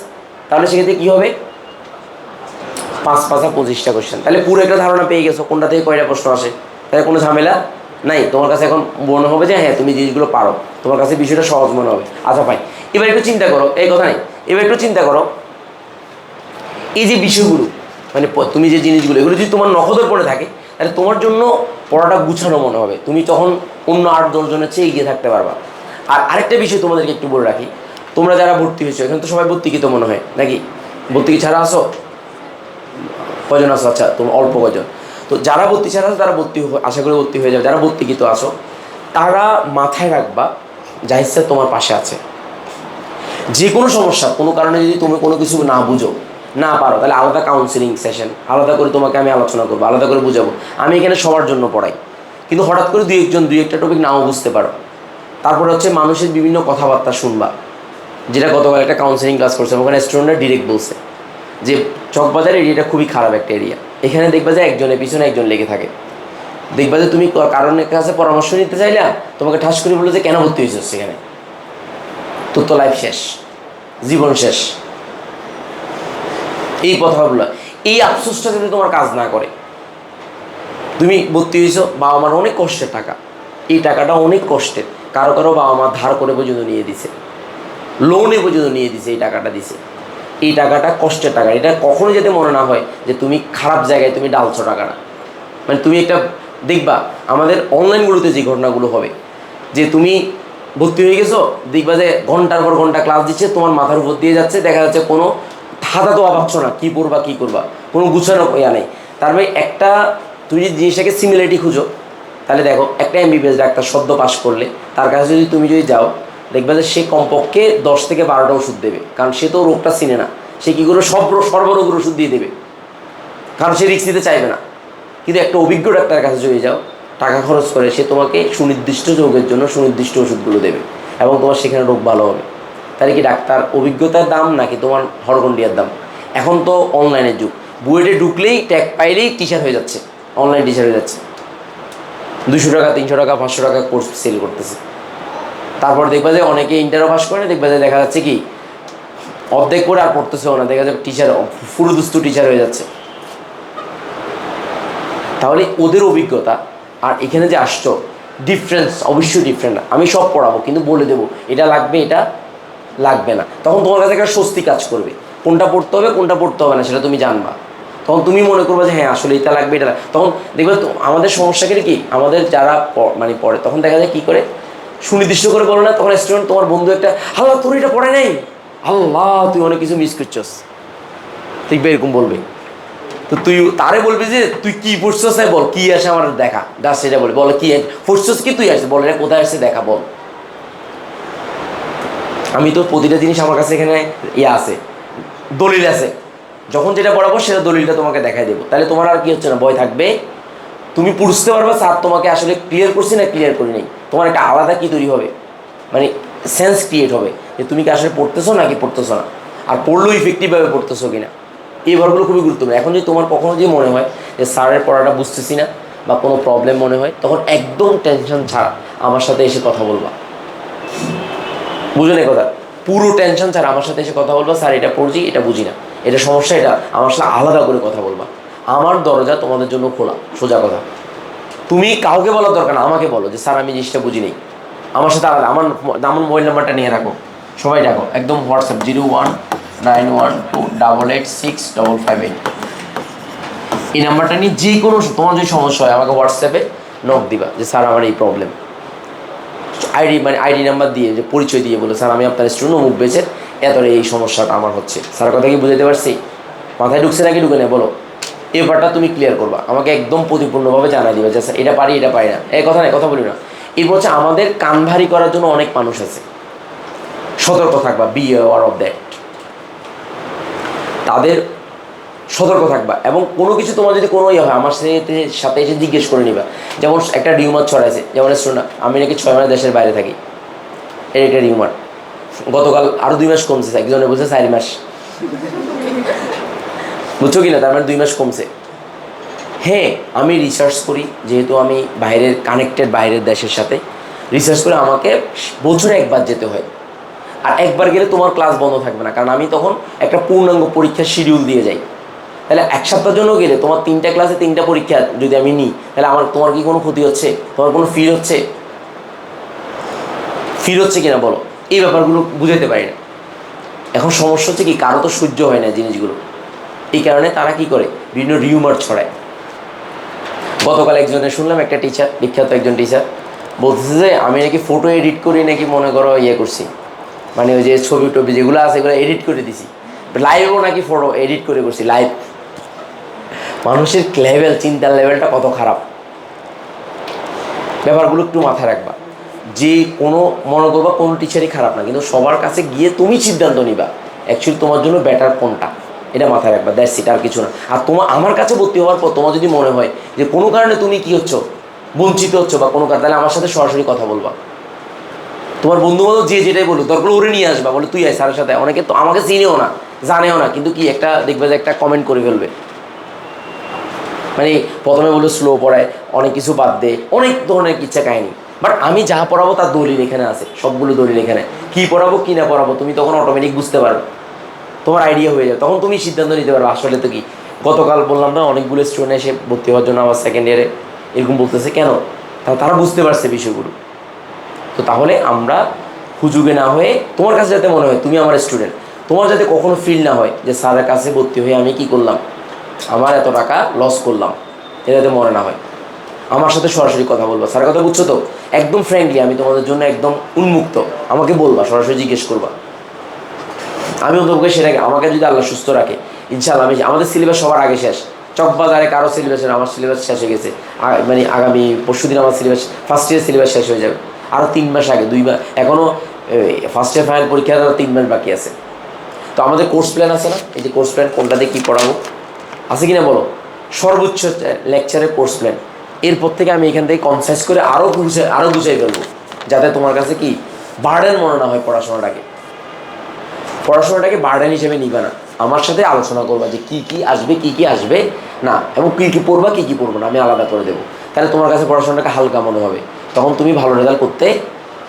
তাহলে সেক্ষেত্রে কী হবে? 5 5 25টা কোশ্চেন। তাহলে পুরো একটা ধারণা পেয়ে গেছো কোনটা থেকে কয়টা প্রশ্ন আসে, তাহলে কোনো ঝামেলা নাই। তোমার কাছে এখন মনে হবে যে হ্যাঁ তুমি জিনিসগুলো পারো, তোমার কাছে বিষয়টা সহজ মনে হবে। আচ্ছা ভাই, এবার একটু চিন্তা করো, এই কথা নেই, এবার একটু চিন্তা করো, এই যে বিষয়গুলো, মানে তুমি যে জিনিসগুলো, এগুলো যদি তোমার নখদর পড়ে থাকে, তাহলে তোমার জন্য পড়াটা গুছানো মনে হবে, তুমি তখন অন্য 8-10 জনের চেয়ে এগিয়ে থাকতে পারবা। আর আরেকটা বিষয় তোমাদেরকে একটু বলে রাখি, তোমরা যারা ভর্তি হয়েছো, এখানে তো সবাই ভর্তি কি তো মনে হয় নাকি? ভর্তি কি ছাড়া আসো? কজন আসো? আচ্ছা, তুমি অল্প কজন। তো যারা ভর্তি ছাড়া আসো তারা ভর্তি আশা করি ভর্তি হয়ে যাবে। যারা ভর্তি কি তো আসো, তারা মাথায় রাখবা জাহিদ স্যার তোমার পাশে আছে। যে কোনো সমস্যা, কোনো কারণে যদি তুমি কোনো কিছু না বুঝো, না পারো, তাহলে আলাদা কাউন্সিলিং সেশন, আলাদা করে তোমাকে আমি আলোচনা করবো, আলাদা করে বুঝাবো। আমি এখানে সবার জন্য পড়াই, কিন্তু হঠাৎ করে 2-1টা টপিক নাও বুঝতে পারো। তারপরে হচ্ছে মানুষের বিভিন্ন কথাবার্তা শুনবা, যেটা গতকাল একটা কাউন্সিলিং ক্লাস করছে, ওখানে স্টুডেন্টরা ডিরেক্ট বলছে যে চকবাজার এরিয়াটা খুবই খারাপ একটা এরিয়া, এখানে দেখবা যে একজনের পিছনে একজন লেগে থাকে। দেখবা যে তুমি কারণের কাছে পরামর্শ নিতে চাইলে তোমাকে ঠাস করে বললো যে কেন ভর্তি হয়েছে সেখানে, তোর তো লাইফ শেষ, জীবন শেষ। এই কথাগুলো, এই আফসোসটা যদি তোমার কাজ না করে, তুমি ভর্তি হয়েছো, বাবা মার অনেক কষ্টের টাকা, এই টাকাটা অনেক কষ্টের, কারো কারো বাবা মা ধার করে পর্যন্ত নিয়ে দিছে, লোনে পর্যন্ত নিয়ে দিছে, এই টাকাটা দিছে। এই টাকাটা কষ্টের টাকা, এটা কখনো যাতে মনে না হয় যে তুমি খারাপ জায়গায় তুমি ডালছো টাকাটা। মানে তুমি একটা দেখবা আমাদের অনলাইনগুলোতে যে ঘটনাগুলো হবে, যে তুমি ভর্তি হয়ে গেছো, দেখবা যে ঘন্টার পর ঘন্টা ক্লাস দিচ্ছে, তোমার মাথার উপর দিয়ে যাচ্ছে, দেখা যাচ্ছে কোনো হাতা তো পাচ্ছ না, কী পড়বা কী করবা, কোনো গুছানো ইয়া নেই। তার মানে একটা, তুমি যদি জিনিসটাকে সিমিলারিটি খুঁজো, তাহলে দেখো একটা এমবিবিএস ডাক্তার সদ্য পাস করলে, তার কাছে যদি তুমি যাও, দেখবে যে সে কমপক্ষে 10 থেকে 12টা ওষুধ দেবে, কারণ সে তো রোগটা চিনে না, সে কী করে সর্বরোগের ওষুধ দিয়ে দেবে, কারণ সে রিস্ক নিতে চাইবে না। কিন্তু একটা অভিজ্ঞ ডাক্তারের কাছে যদি যাও, টাকা খরচ করে, সে তোমাকে সুনির্দিষ্ট রোগের জন্য সুনির্দিষ্ট ওষুধগুলো দেবে, এবং তোমার সেখানে রোগ ভালো হবে। তাহলে কি ডাক্তার অভিজ্ঞতার দাম নাকি তোমার হরগন্ডিয়ার দাম? এখন তো অনলাইনের যুগ, বুয়েটে ঢুকলেই ট্যাগ পাইলেই টিচার হয়ে যাচ্ছে, অনলাইন টিচার হয়ে যাচ্ছে, 200 টাকা 300 টাকা 500 টাকা কোর্স সেল করতেছে। তারপর দেখবা যে অনেকে ইন্টারও পাস করে, দেখবা যে দেখা যাচ্ছে কি অর্ধেক করে আর পড়তেছেও না, দেখা যাবে টিচার ফুরুদুস্তু টিচার হয়ে যাচ্ছে। তাহলে ওদের অভিজ্ঞতা আর এখানে যে আসছো, ডিফারেন্স অবশ্যই ডিফারেন্ট। আমি সব পড়াবো কিন্তু বলে দেবো এটা লাগবে এটা লাগবে না, তখন তোমার কাছে একটা স্বস্তি কাজ করবে। কোনটা পড়তে হবে কোনটা পড়তে হবে না সেটা তুমি জানবা, তখন তুমি মনে করবে যে হ্যাঁ আসলে এটা লাগবে এটা তখন দেখবে আমাদের সমস্যা কি আমাদের যারা মানে পড়ে তখন দেখা যায় কী করে সুনির্দিষ্ট করে বলো না, তখন স্টুডেন্ট তোমার বন্ধু একটা আল্লাহ তোর এটা পড়ে নাই, আল্লাহ তুই অনেক কিছু মিস করছস, দেখবে এরকম বলবে। তো তুই তারে বলবি যে তুই কি পড়ছস বল, কি আসে আমার দেখা দাস, সেটা বলে বলে কি পড়ছস কি তুই আসে বল, এটা কোথায় আসছে দেখা বল। আমি তো প্রতিটা জিনিস আমার কাছে এখানে আছে, দলিল আছে, যখন যেটা পড়াবো সেটা দলিলটা তোমাকে দেখাই দেবো, তাহলে তোমার আর কি হচ্ছে না, ভয় থাকবে, তুমি বুঝতে পারবে স্যার তোমাকে আসলে ক্লিয়ার করছি না ক্লিয়ার করি নাই, তোমার একটা আলাদা কি তৈরি হবে, মানে সেন্স ক্রিয়েট হবে যে তুমি কি আসলে পড়তেছো নাকি পড়তেছো না, আর পড়লেও ইফেক্টিভভাবে পড়তেছো কিনা। এই ব্যাপারগুলো খুবই গুরুত্বপূর্ণ। এখন যদি তোমার কখনো যদি মনে হয় যে স্যারের পড়াটা বুঝতেছি না বা কোনো প্রবলেম মনে হয়, তখন একদম টেনশন ছাড়া আমার সাথে এসে কথা বলবা, বুঝলেন কথা, পুরো টেনশন ছাড়া আমার সাথে এসে কথা বলবা, স্যার এটা পড়ছি এটা বুঝি না, এটা সমস্যা, এটা আমার সাথে আলাদা করে কথা বলবা, আমার দরজা তোমাদের জন্য খোলা, সোজা কথা। তুমি কাউকে বলার দরকার না, আমাকে বলো যে স্যার আমি জিনিসটা বুঝি নেই, আমার সাথে আলাদা, আমার মোবাইল নাম্বারটা নিয়ে রাখো, সবাই ডাকো একদম হোয়াটসঅ্যাপ 0191286558, এই নাম্বারটা নিয়ে যে কোনো তোমার যদি সমস্যা হয় আমাকে হোয়াটসঅ্যাপে নক দিবা যে স্যার আমার এই প্রবলেম, আইডি নাম্বার দিয়ে যে পরিচয় দিয়ে বলে স্যার আমি আপনার স্টুডেন্ট অমুক বেচের এত এই সমস্যাটা আমার হচ্ছে, স্যার কথা কি বুঝাতে পারছি, মাথায় ঢুকছে নাকি ঢুকে নেই বলো, এই ব্যাপারটা তুমি ক্লিয়ার করবা, আমাকে একদম পরিপূর্ণভাবে জানাই দিবে যে স্যার এটা পারি এটা পারি না, এই কথা নাই, কথা বলি না। এরপর হচ্ছে আমাদের কান ভারী করার জন্য অনেক মানুষ আছে, সতর্ক থাকবা, বি অ্যাওয়ার অফ দ্যাট, তাদের সতর্ক থাকবা। এবং কোনো কিছু তোমার যদি কোনো ইয়ে হয় আমার সাথে এসে জিজ্ঞেস করে নিবা, যেমন একটা রিউমার ছড়াইছে, যেমন স্টুডেন্ট আমি নাকি 6 মাস দেশের বাইরে থাকি, এর একটা রিউমার, গতকাল আরও 2 মাস কমছে, একজনে বলছে 4 মাস, বুঝছো কি না, তার মানে 2 মাস কমছে। হ্যাঁ আমি রিসার্চ করি, যেহেতু আমি বাইরের কানেক্টেড বাইরের দেশের সাথে রিসার্চ করে আমাকে বছরে একবার যেতে হয়, আর একবার গেলে তোমার ক্লাস বন্ধ থাকবে না, কারণ আমি তখন একটা পূর্ণাঙ্গ পরীক্ষার শিডিউল দিয়ে যাই। তাহলে এক সপ্তাহের জন্য গেলে তোমার 3টা ক্লাসে 3টা পরীক্ষা যদি আমি নিই, তাহলে তোমার কি কোনো ক্ষতি হচ্ছে, তোমার কোনো ফিল হচ্ছে কিনা বলো, এই ব্যাপারগুলো বুঝাতে পারি না। এখন সমস্যা হচ্ছে কি কারো তো সহ্য হয় না জিনিসগুলো, এই কারণে তারা কি করে বিভিন্ন রিউমার ছড়ায়। গতকাল একজনের শুনলাম, একটা টিচার, বিখ্যাত একজন টিচার বলতেছে যে আমি নাকি ফটো এডিট করি নাকি মনে করো ইয়ে করছি, মানে ওই যে ছবি টবি যেগুলো আছে এগুলো এডিট করে দিছি, লাইভও নাকি ফটো এডিট করে করছি লাইভ। মানুষের লেভেল, চিন্তার লেভেলটা কত খারাপ, ব্যাপারগুলো একটু মাথায় রাখবা। যে কোনো মনে করবা কোনো টিচারই খারাপ না, কিন্তু সবার কাছে গিয়ে তুমি সিদ্ধান্ত নিবা অ্যাকচুয়ালি তোমার জন্য বেটার কোনটা, এটা মাথায় রাখবা, দ্যাটস ইট, আর কিছু না। আর আমার কাছে ভর্তি হওয়ার পর তোমার যদি মনে হয় যে কোনো কারণে তুমি কি হচ্ছ, বঞ্চিত হচ্ছ বা কোনো কারণে, তাহলে আমার সাথে সরাসরি কথা বলবা। তোমার বন্ধু বান্ধব যে যেটাই বলুক দরকার ওরে নিয়ে আসবা, বলে তুই আয় স্যারের সাথে। অনেকে তো আমাকে চিনেও না জানেও না, কিন্তু কি একটা দেখবে যে একটা কমেন্ট করে ফেলবে, মানে প্রথমে বলে স্লো পড়ায়, অনেক কিছু বাদ দেয়, অনেক ধরনের ইচ্ছা কাহিনি। বাট আমি যা পড়াবো তার দলিল এখানে আছে, সবগুলো দলিল এখানে, কী পড়াবো কী না পড়াবো তুমি তখন অটোমেটিক বুঝতে পারবে, তোমার আইডিয়া হয়ে যাবে, তখন তুমি সিদ্ধান্ত নিতে পারবে আসলে তো কি। গতকাল বললাম না অনেকগুলো স্টুডেন্ট এসে ভর্তি হওয়ার জন্য আমার সেকেন্ড ইয়ারে এরকম বলতেছে, কেন, তারা বুঝতে পারছে বিষয়গুলো। তো তাহলে আমরা হুজুগে না হয়ে, তোমার কাছে যাতে মনে হয় তুমি আমার স্টুডেন্ট, তোমার যাতে কখনো ফিল না হয় যে স্যারের কাছে ভর্তি হয়ে আমি কী করলাম, আমার এত টাকা লস করলাম, এটা যাতে মনে না হয়, আমার সাথে সরাসরি কথা বলবা। স্যারের কথা বুঝছো তো, একদম ফ্র্যাঙ্কলি আমি তোমাদের জন্য একদম উন্মুক্ত, আমাকে বলবা, সরাসরি জিজ্ঞেস করবা, আমি তোমাকে সেটাকে, আমাকে যদি আল্লাহ সুস্থ রাখে ইনশাআল্লাহ আমি, আমাদের সিলেবাস সবার আগে শেষ, চকবাজারে কারো সিলেবাসের, আমার সিলেবাস শেষ হয়ে গেছে, মানে আগামী পরশুদিন আমার সিলেবাস, ফার্স্ট ইয়ার সিলেবাস শেষ হয়ে যাবে, আরও 3 মাস আগে, 2 মাস এখনও, ফার্স্ট ইয়ার ফাইনাল পরীক্ষার 3 মাস বাকি আছে। তো আমাদের কোর্স প্ল্যান আছে না, এই যে কোর্স প্ল্যান কোনটাতে কী পড়াবো আছে কি না বলো, সর্বোচ্চ লেকচারের কোর্স প্ল্যান, এরপর থেকে আমি এখান থেকে কনসাইজ করে আরও গুছাই ফেলবো, যাতে তোমার কাছে কি বার্ডেন মনে না হয়, পড়াশোনাটাকে বার্ডেন হিসেবে নিবে না, আমার সাথে আলোচনা করবা যে কী কী আসবে কী কী আসবে না, এবং কী কী পড়বা কী কী পড়বো না আমি আলাদা করে দেবো, তাহলে তোমার কাছে পড়াশোনাটাকে হালকা মনে হবে, তখন তুমি ভালো রেজাল্ট করতে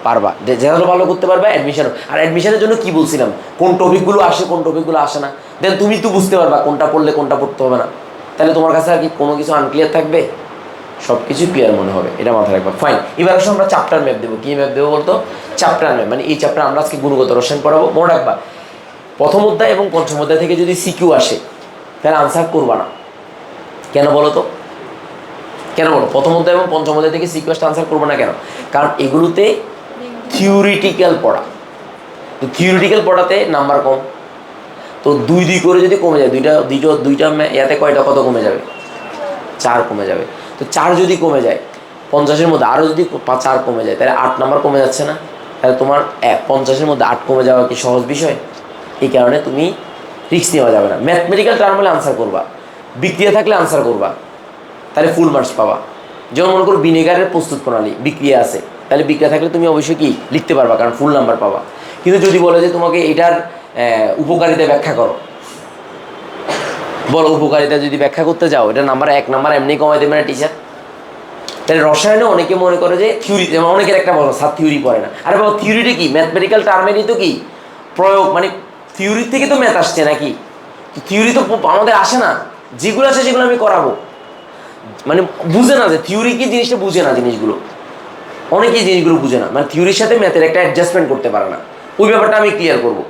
পারবা, রেজাল্ট ভালো করতে পারবা, অ্যাডমিশন। আর অ্যাডমিশনের জন্য কী বলছিলাম, কোন টপিকগুলো আসে কোন টপিকগুলো আসে না, দেন তুমি তো বুঝতে পারবা কোনটা পড়লে কোনটা পড়তে হবে না, তাহলে তোমার কাছে আর কি কোনো কিছু আনক্লিয়ার থাকবে, সব কিছু ক্লিয়ার মনে হবে, এটা মাথায় রাখবা। ফাইন, এবার আসলে আমরা চ্যাপ্টার ম্যাপ দেবো। কী ম্যাপ দেবো বলতো? Chapter map. মানে এই চ্যাপ্টার আমরা আজকে গুণগত রসায়ন পড়াবো। মনে রাখবা, প্রথম অধ্যায় এবং পঞ্চম অধ্যায় থেকে যদি সিকিউ আসে তাহলে আনসার করবা না। কেন বলো তো? কেন বলো? প্রথম অধ্যায় এবং পঞ্চম অধ্যায় থেকে সিকিউ আসতে আনসার করবো না কেন? কারণ এগুলোতে থিওরিটিক্যাল পড়া, তো থিওরিটিক্যাল পড়াতে নাম্বার কম। তো 2-2 করে যদি কমে যায়, দুইটা ইয়াতে কয়টা কত কমে যাবে? 4 কমে যাবে। তো 4 যদি কমে যায় 50-এর মধ্যে, আরও যদি 4 কমে যায়, তাহলে 8 নাম্বার কমে যাচ্ছে না? তাহলে তোমার 50-এর মধ্যে 8 কমে যাওয়া কি সহজ বিষয়? এই কারণে তুমি রিস্ক নেওয়া যাবে না। ম্যাথমেটিক্যাল টার্ম হলে আনসার করবা, বিক্রিয়া থাকলে আনসার করবা, তাহলে ফুল মার্কস পাবা। যেমন মনে করো ভিনেগারের প্রস্তুত প্রণালী, বিক্রিয়া আছে, তাহলে বিক্রিয়া থাকলে তুমি অবশ্যই কি লিখতে পারবা, কারণ ফুল নাম্বার পাবা। কিন্তু যদি বলে যে তোমাকে এটার উপকারিতা ব্যাখ্যা করো, বলো উপকারিতা যদি ব্যাখ্যা করতে যাও, এটা নাম্বার 1 নাম্বার এমনি কমাই দেবে না টিচার। তাহলে রসায়নে অনেকে মনে করে যে থিওরি, যেমন অনেকের একটা বলো স্যার থিওরি পড়ে না। আরে বাবা, থিওরিটা কি? ম্যাথমেটিক্যাল টার্মেরই তো কি প্রয়োগ, মানে থিওরির থেকে তো ম্যাথ আসছে নাকি? থিওরি তো আমাদের আসে না, যেগুলো আছে সেগুলো আমি করাবো। মানে বুঝে না যে থিওরি কি জিনিসটা, বুঝে না জিনিসগুলো, অনেকেই জিনিসগুলো বুঝে না, মানে থিওরির সাথে ম্যাথের একটা অ্যাডজাস্টমেন্ট করতে পারে না। ওই ব্যাপারটা আমি ক্লিয়ার করবো।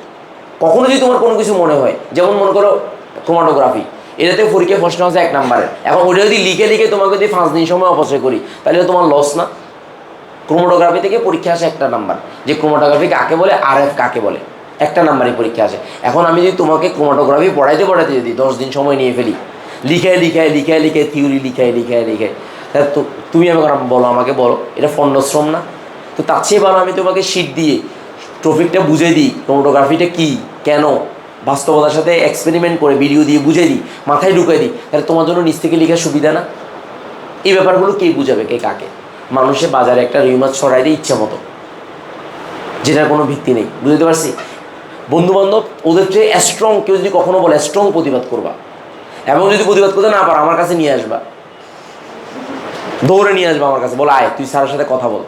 কখনো যদি তোমার কোনো কিছু মনে হয়, যেমন মনে করো ক্রোমাটোগ্রাফি, এটাতে পরীক্ষায় প্রশ্ন আছে 1 নাম্বারের, এখন ওটা যদি লিখে তোমাকে যদি 5 দিন সময় অপচয় করি, তাহলে তোমার লস না? ক্রোমাটোগ্রাফি থেকে পরীক্ষা আসে 1টা নাম্বার, যে ক্রোমাটোগ্রাফি কাকে বলে, RF কাকে বলে, 1টা নাম্বারই পরীক্ষা আসে। এখন আমি যদি তোমাকে ক্রোমাটোগ্রাফি পড়াইতে যদি 10 দিন সময় নিয়ে ফেলি, লিখায় থিওরি লিখায়, তাহলে তো তুমি আমাকে বলো, আমাকে বলো, এটা ফন্ডশ্রম না? তো তার চেয়ে ভালো আমি তোমাকে শিট দিয়ে টপিকটা বুঝিয়ে দিই, ক্রোমাটোগ্রাফিটা কী, কেন, বাস্তবতার সাথে এক্সপেরিমেন্ট করে ভিডিও দিয়ে বুঝিয়ে দিই, মাথায় ঢুকিয়ে দিই, তাহলে তোমার জন্য নিচ থেকে লেখার সুবিধা না? এই ব্যাপারগুলো কে বুঝাবে, কে কাকে? মানুষে বাজারে একটা রিউমাজ ছড়াই দিয়ে ইচ্ছা মতো, যেটার কোনো ভিত্তি নেই। বুঝতে পারছি? বন্ধুবান্ধব ওদের চেয়ে স্ট্রং কেউ যদি কখনো বলে, স্ট্রং প্রতিবাদ করবা, এবং যদি প্রতিবাদ করতে না পারো আমার কাছে নিয়ে আসবা, দৌড়ে নিয়ে আসবা আমার কাছে, বলো আয় তুই স্যারের সাথে কথা বল,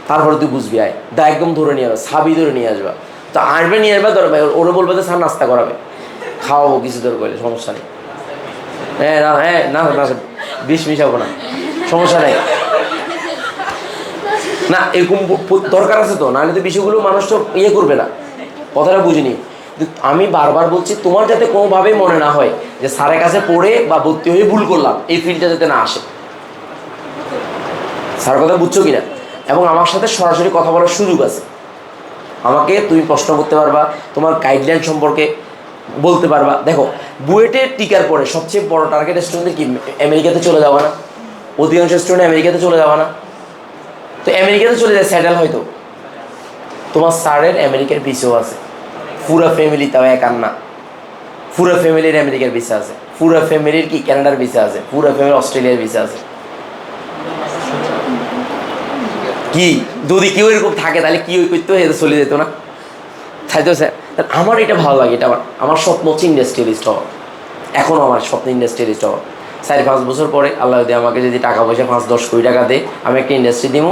তারপরে তুই বুঝবি, আয় দা একদম ধরে নিয়ে আসবা, সাবি ধরে নিয়ে আসবা। তো আসবে, নিয়ে আসবা, ধরবে, ওরে বলবে যে স্যার নাস্তা করাবে, খাওয়াবো কিছু ধরে করলে সমস্যা নেই। না বিষ মিশাবো না, সমস্যা নেই। না এরকম দরকার আছে তো, নাহলে তো বিষয়গুলো মানুষ তো ইয়ে করবে না, কথাটা বুঝিনি। আমি বারবার বলছি, তোমার যাতে কোনোভাবেই মনে না হয় যে স্যারের কাছে পড়ে বা ভর্তি হয়ে ভুল করলাম, এই ফিল্ডটা যাতে না আসে। স্যার কথা বুঝছো কিনা? এবং আমার সাথে সরাসরি কথা বলার সুযোগ আছে, আমাকে তুমি প্রশ্ন করতে পারবা, তোমার গাইডলাইন সম্পর্কে বলতে পারবা। দেখো বুয়েটে টিকার পরে সবচেয়ে বড় টার্গেট স্টুডেন্টদের কি? আমেরিকাতে চলে যাওয়া না? অধিকাংশ স্টুডেন্ট আমেরিকাতে চলে যাওয়া না? তো আমেরিকাতে চলে যায় সেটেল, হয়তো তোমার স্যারের আমেরিকার ভিসাও আছে, পুরো ফ্যামিলি, তাও একার না, পুরো ফ্যামিলির আমেরিকার ভিসা আছে, পুরো ফ্যামিলির কি কানাডার ভিসা আছে, পুরো ফ্যামিলির অস্ট্রেলিয়ার ভিসা আছে। কি যদি কেউ এরকম থাকে তাহলে কি ওই করতে হয়ে চলে যেত না? তাই তো স্যার, আমার এটা ভালো লাগে, এটা আমার স্বপ্ন হচ্ছে ইন্ডাস্ট্রিয়ালিস্ট হওয়া। এখনও আমার স্বপ্ন ইন্ডাস্ট্রিয়ালিস্ট হওয়া। 4-5 বছর পরে আল্লাহ যদি আমাকে যদি টাকা পয়সা 5-10 কোটি টাকা দেয়, আমি একটা ইন্ডাস্ট্রি দিব,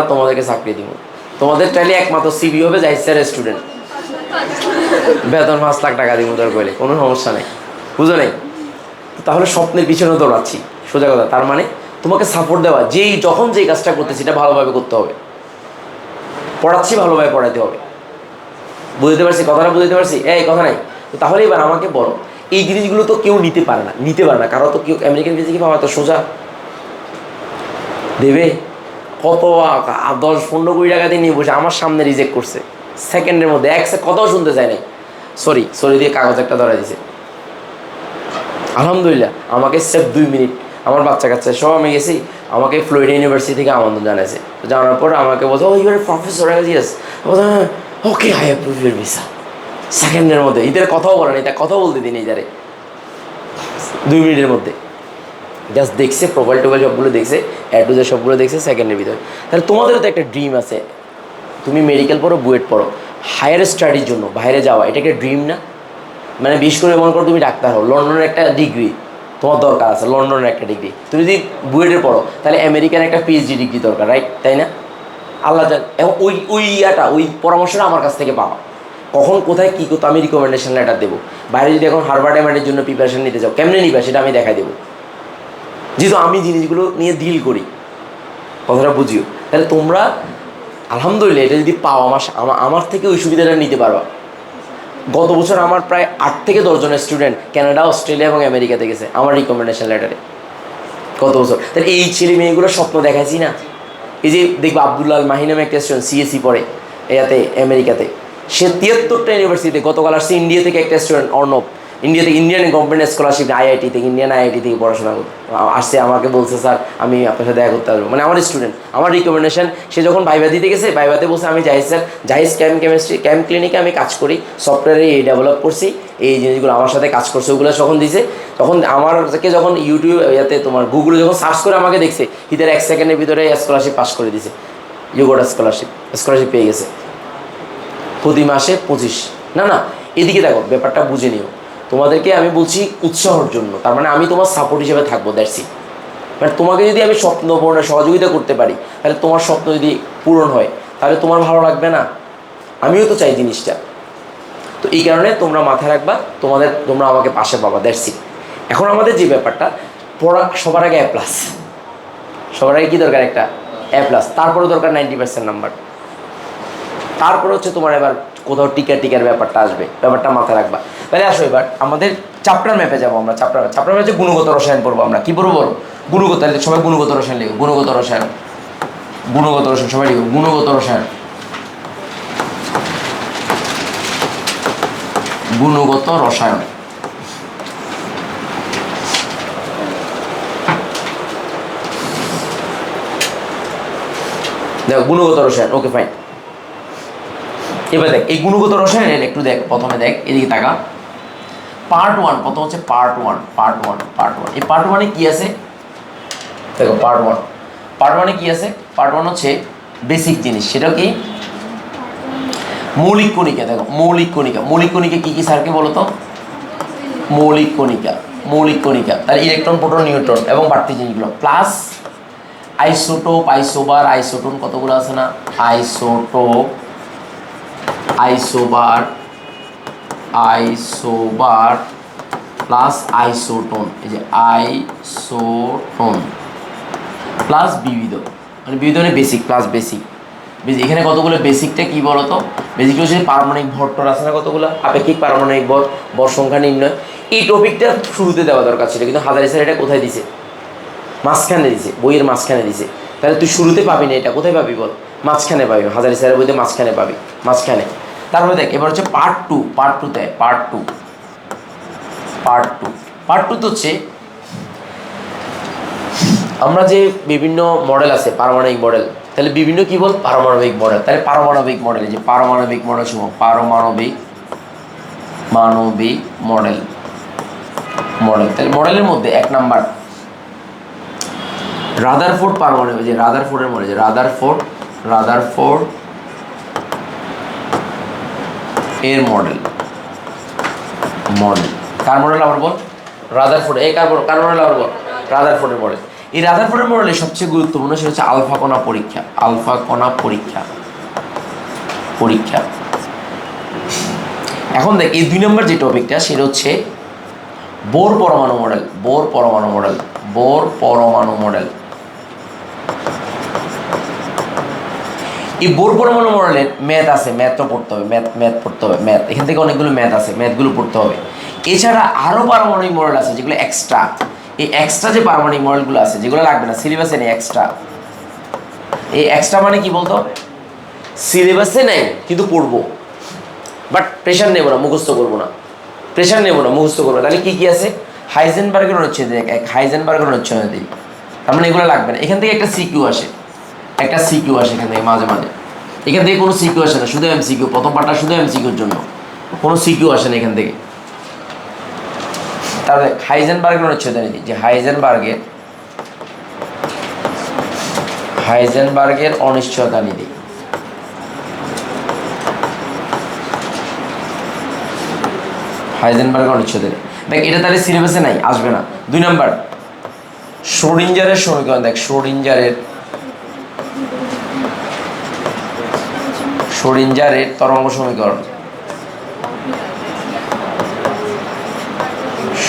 তোমাদেরকে চাকরি দিব। তোমাদের চাইলে একমাত্র সিবি হবে যাই স্যার স্টুডেন্ট, বেতন 5 লাখ টাকা দিব তোর কইলে, কোনো সমস্যা নেই, বুঝো নেই? তাহলে স্বপ্নের পিছনে দৌড়াচ্ছি, সোজা কথা। তার মানে তোমাকে সাপোর্ট দেওয়া, যখন যেই কাজটা করতেছি এটা ভালোভাবে করতে হবে, পড়াচ্ছি ভালোভাবে পড়াতে হবে। বুঝতে পারছি কথাটা? বুঝতে পারছি? এই কথা নাই। তাহলে এবার আমাকে বলো, এই জিনিসগুলো তো কেউ নিতে পারে না, কারো তো কেউ আমেরিকান ভিসা কি পাওয়া তো সোজা দেবে? কত 10-15 কোটি টাকা দিয়ে নিয়ে বসে আমার সামনে রিজেক্ট করছে সেকেন্ডের মধ্যে, কথাও শুনতে চায় নাই, সরি দিয়ে কাগজ একটা ধরা দিছে। আলহামদুলিল্লাহ, আমাকে সেফ 2 মিনিট, আমার বাচ্চা কাচ্চা সব আমি গেছি, আমাকে ফ্লোরিডা ইউনিভার্সিটি থেকে আমন্ত্রণ জানাইছে। জানার পর আমাকে বলছে, oh your professor? Yes. Okay, I approve your visa. সেকেন্ডের মধ্যে, এদের কথাও বলে না, এটা কথা বলতে দিন এইদারে 2 মিনিটের মধ্যে জাস্ট দেখছে, প্রোফাইল টোফাইল সবগুলো দেখছে, অ্যাড্রেস সবগুলো দেখছে সেকেন্ডের ভিতরে। তাহলে তোমাদেরও তো একটা ড্রিম আছে, তুমি মেডিকেল পড়ো, বুয়েট পড়ো, হায়ার স্টাডির জন্য বাইরে যাওয়া, এটা একটা ড্রিম না? মানে বিশেষ করে মনে করো তুমি ডাক্তার হও, লন্ডনের একটা ডিগ্রি তোমার দরকার আছে, লন্ডনের একটা ডিগ্রি। তুমি যদি বুয়েটে পড়ো তাহলে আমেরিকার একটা PhD ডিগ্রি দরকার, রাইট? তাই না? আল্লাহ জান। এবং ওই পরামর্শটা আমার কাছ থেকে পাওয়া, কখন কোথায় কী করতো আমি রিকমেন্ডেশন লেটার দেবো। বাইরে যদি এখন হার্ভার্ড MIT জন্য প্রিপারেশন নিতে চাও, কেমনে নিবা সেটা আমি দেখাই দেবো। যেহেতু আমি জিনিসগুলো নিয়ে ডিল করি, কথাটা বুঝিও। তাহলে তোমরা আলহামদুলিল্লাহ এটা যদি পাও আমার থেকে ওই সুবিধাটা নিতে পারবা। গত বছর আমার প্রায় 8 থেকে 10 জনের স্টুডেন্ট কানাডা, অস্ট্রেলিয়া এবং আমেরিকাতে গেছে আমার রিকমেন্ডেশন লেটারে গত বছর। তাহলে এই ছেলে মেয়েগুলোর স্বপ্ন দেখাইছি না। এই যে দেখবো আব্দুল্লাহ মাহি নামে একটা স্টুডেন্ট সিএসি পড়ে এতে আমেরিকাতে, সে 73টা ইউনিভার্সিটিতে, গতকাল আসছে ইন্ডিয়া থেকে একটা স্টুডেন্ট অর্ণব, ইন্ডিয়া থেকে ইন্ডিয়ান গভর্নমেন্ট স্কলারশিপ আইআইটি থেকে, ইন্ডিয়ান আইআইটি থেকে পড়াশোনা আসছে, আমাকে বলছে স্যার আমি আপনার সাথে দেখা করতে পারবো, মানে আমার স্টুডেন্ট আমার রিকমেন্ডেশন। সে যখন ভাইভা দিতে গেছে, ভাইভাতে বলছে আমি জাহিজ স্যার, জাহিজ ক্যাম্প ক্লিনিকে আমি কাজ করি, সফটওয়্যারে এই ডেভেলপ করছি, এই জিনিসগুলো আমার সাথে কাজ করছে, ওগুলো যখন দিছে, তখন আমারকে যখন ইউটিউব ইয়াতে তোমার গুগলে যখন সার্চ করে আমাকে দেখছে, হিদের 1 সেকেন্ডের ভিতরে স্কলারশিপ পাস করে দিছে, ইউগোটা স্কলারশিপ পেয়ে গেছে প্রতি মাসে 25। না এদিকে দেখো, ব্যাপারটা বুঝে নিও। তোমাদেরকে আমি বলছি উৎসাহর জন্য, তার মানে আমি তোমার সাপোর্ট হিসেবে থাকবো, দ্যাটস ইট। মানে তোমাকে যদি আমি স্বপ্ন পূরণে সহযোগিতা করতে পারি, তাহলে তোমার স্বপ্ন যদি পূরণ হয়, তাহলে তোমার ভালো লাগবে না? আমিও তো চাই জিনিসটা। তো এই কারণে তোমরা মাথায় রাখবা, তোমরা আমাকে পাশে পাবা, দ্যাটস ইট। এখন আমাদের যে ব্যাপারটা, পড়া সবার আগে A+, সবার আগে কী দরকার? একটা A+, তারপরে দরকার 90% নাম্বার, তারপরে হচ্ছে তোমার এবার কোথাও টিকার ব্যাপারটা আসবে, ব্যাপারটা মাথায় রাখবা। তাহলে আসো এবার আমাদের চ্যাপ্টার ম্যাপে যাবো আমরা। চ্যাপ্টার ম্যাপে গুণগত রসায়ন পড়বো আমরা। কী পড়বো বলো? গুণগত। তাহলে সবাই গুণগত রসায়ন লিখো, গুণগত রসায়ন সবাই লিখো, গুণগত রসায়ন। দেখো গুণগত রসায়ন, ওকে ফাইন। এবার দেখ এই গুণগত রসায়নের একটু দেখ, প্রথমে দেখ এদিকে তাকা। পার্ট 1, প্রথম হচ্ছে পার্ট 1। এই পার্ট 1-এ কী আছে দেখো, পার্ট 1-এ কী আছে? পার্ট 1 হচ্ছে বেসিক জিনিস, সেটা কি? মৌলিক কণিকা। দেখো মৌলিক কণিকা কী স্যারকে বলো তো? মৌলিক কণিকা, তাহলে ইলেকট্রন, প্রোটন, নিউট্রন এবং বাড়তি জিনিসগুলো, প্লাস আইসোটোপ, আইসোটোন কতগুলো আছে না? আইসোটোপ, আইসোবার প্লাস আইসোটোন, এই যে আইসোটোন প্লাস বিবিধ, মানে বিবিধ মানে বেসিক প্লাস বেসিক। এখানে কতগুলো বেসিকটা কি বলো তো? বেসিক হচ্ছে পারমাণবিক ভরটর আছে না কতগুলো, আপেক্ষিক পারমাণবিক ভর সংখ্যা নির্ণয়। এই টপিকটা শুরুতে দেওয়া দরকার ছিল, কিন্তু হাজারি স্যার এটা কোথায় দিছে? মাঝখানে দিছে, বইয়ের মাঝখানে দিছে। তাহলে তুই শুরুতে পাবি না, এটা কোথায় পাবি বল? মাঝখানে পাবি, হাজারি স্যারের বইতে মাঝখানে পাবি, মাঝখানে। তারপরে দেখ এবার হচ্ছে পার্ট টু তো হচ্ছে আমরা যে বিভিন্ন মডেল আছে, পারমাণবিক মডেল, তাহলে বিভিন্ন কি বল? পারমাণবিক মডেল। তাহলে পারমাণবিক মডেল, যে পারমাণবিক মডেল সময় পারমাণবিক মডেল। তাহলে মডেলের মধ্যে 1 নাম্বার রাদারফোর্ড পারমাণবিক, যে রাদারফোর্ডের মডেল, যে রাদারফোর্ড এর মডেল। কার মডেল আবার বল? রাদারফোর্ড। এই কার মডেল আবার বল? রাদারফোর্ডের মডেল। এই রাদারফোর্ডের মডেলে সবচেয়ে গুরুত্বপূর্ণ সেটা হচ্ছে আলফা কণা পরীক্ষা। এখন দেখ এই 2 নম্বর যে টপিকটা, সেটা হচ্ছে বোর পরমাণু মডেল। এই বোর পরমাণু মডেলের ম্যাথ আছে, ম্যাথ পড়তে হবে, ম্যাথ এখান থেকে অনেকগুলো ম্যাথ আছে, ম্যাথগুলো পড়তে হবে। এছাড়া আরও পারমাণবিক মডেল আছে যেগুলো এক্সট্রা। এই এক্সট্রা যে পারমাণবিক মডেলগুলো আছে, যেগুলো লাগবে না সিলেবাসে নেই, এক্সট্রা। এই এক্সট্রা মানে কি বলতো? সিলেবাসে নেই কিন্তু পড়বো, বাট প্রেশার নেবো না, মুখস্থ করবো না। তাহলে কি আছে? হাইজেনবার্গের অনুচ্ছেদ, হাইজেনবার্গের অনুচ্ছেদ দিই, তার মানে এগুলো লাগবে না। এখান থেকে একটা সিকিউ আসে, এখান থেকে মাঝে এখান থেকে কোনো সিকিউ আসে না, শুধু এমসিকিউ। প্রথম পার্টটা শুধু এমসিকিউর জন্য, কোনো সিকিউ আসে না এখান থেকে। তাহলে হাইজেনবার্গের অনুচ্ছেদ দিই, যে হাইজেনবার্গের অনিশ্চয়তা নীতি। হাইজেনবার্গের অনিশ্চয়তা নীতি দেখ, এটা তাহলে সিলেবাসে নাই, আসবে না। 2 নাম্বার শ্রোডিঞ্জারের সমীকরণ। দেখ শ্রোডিঞ্জারের তরঙ্গ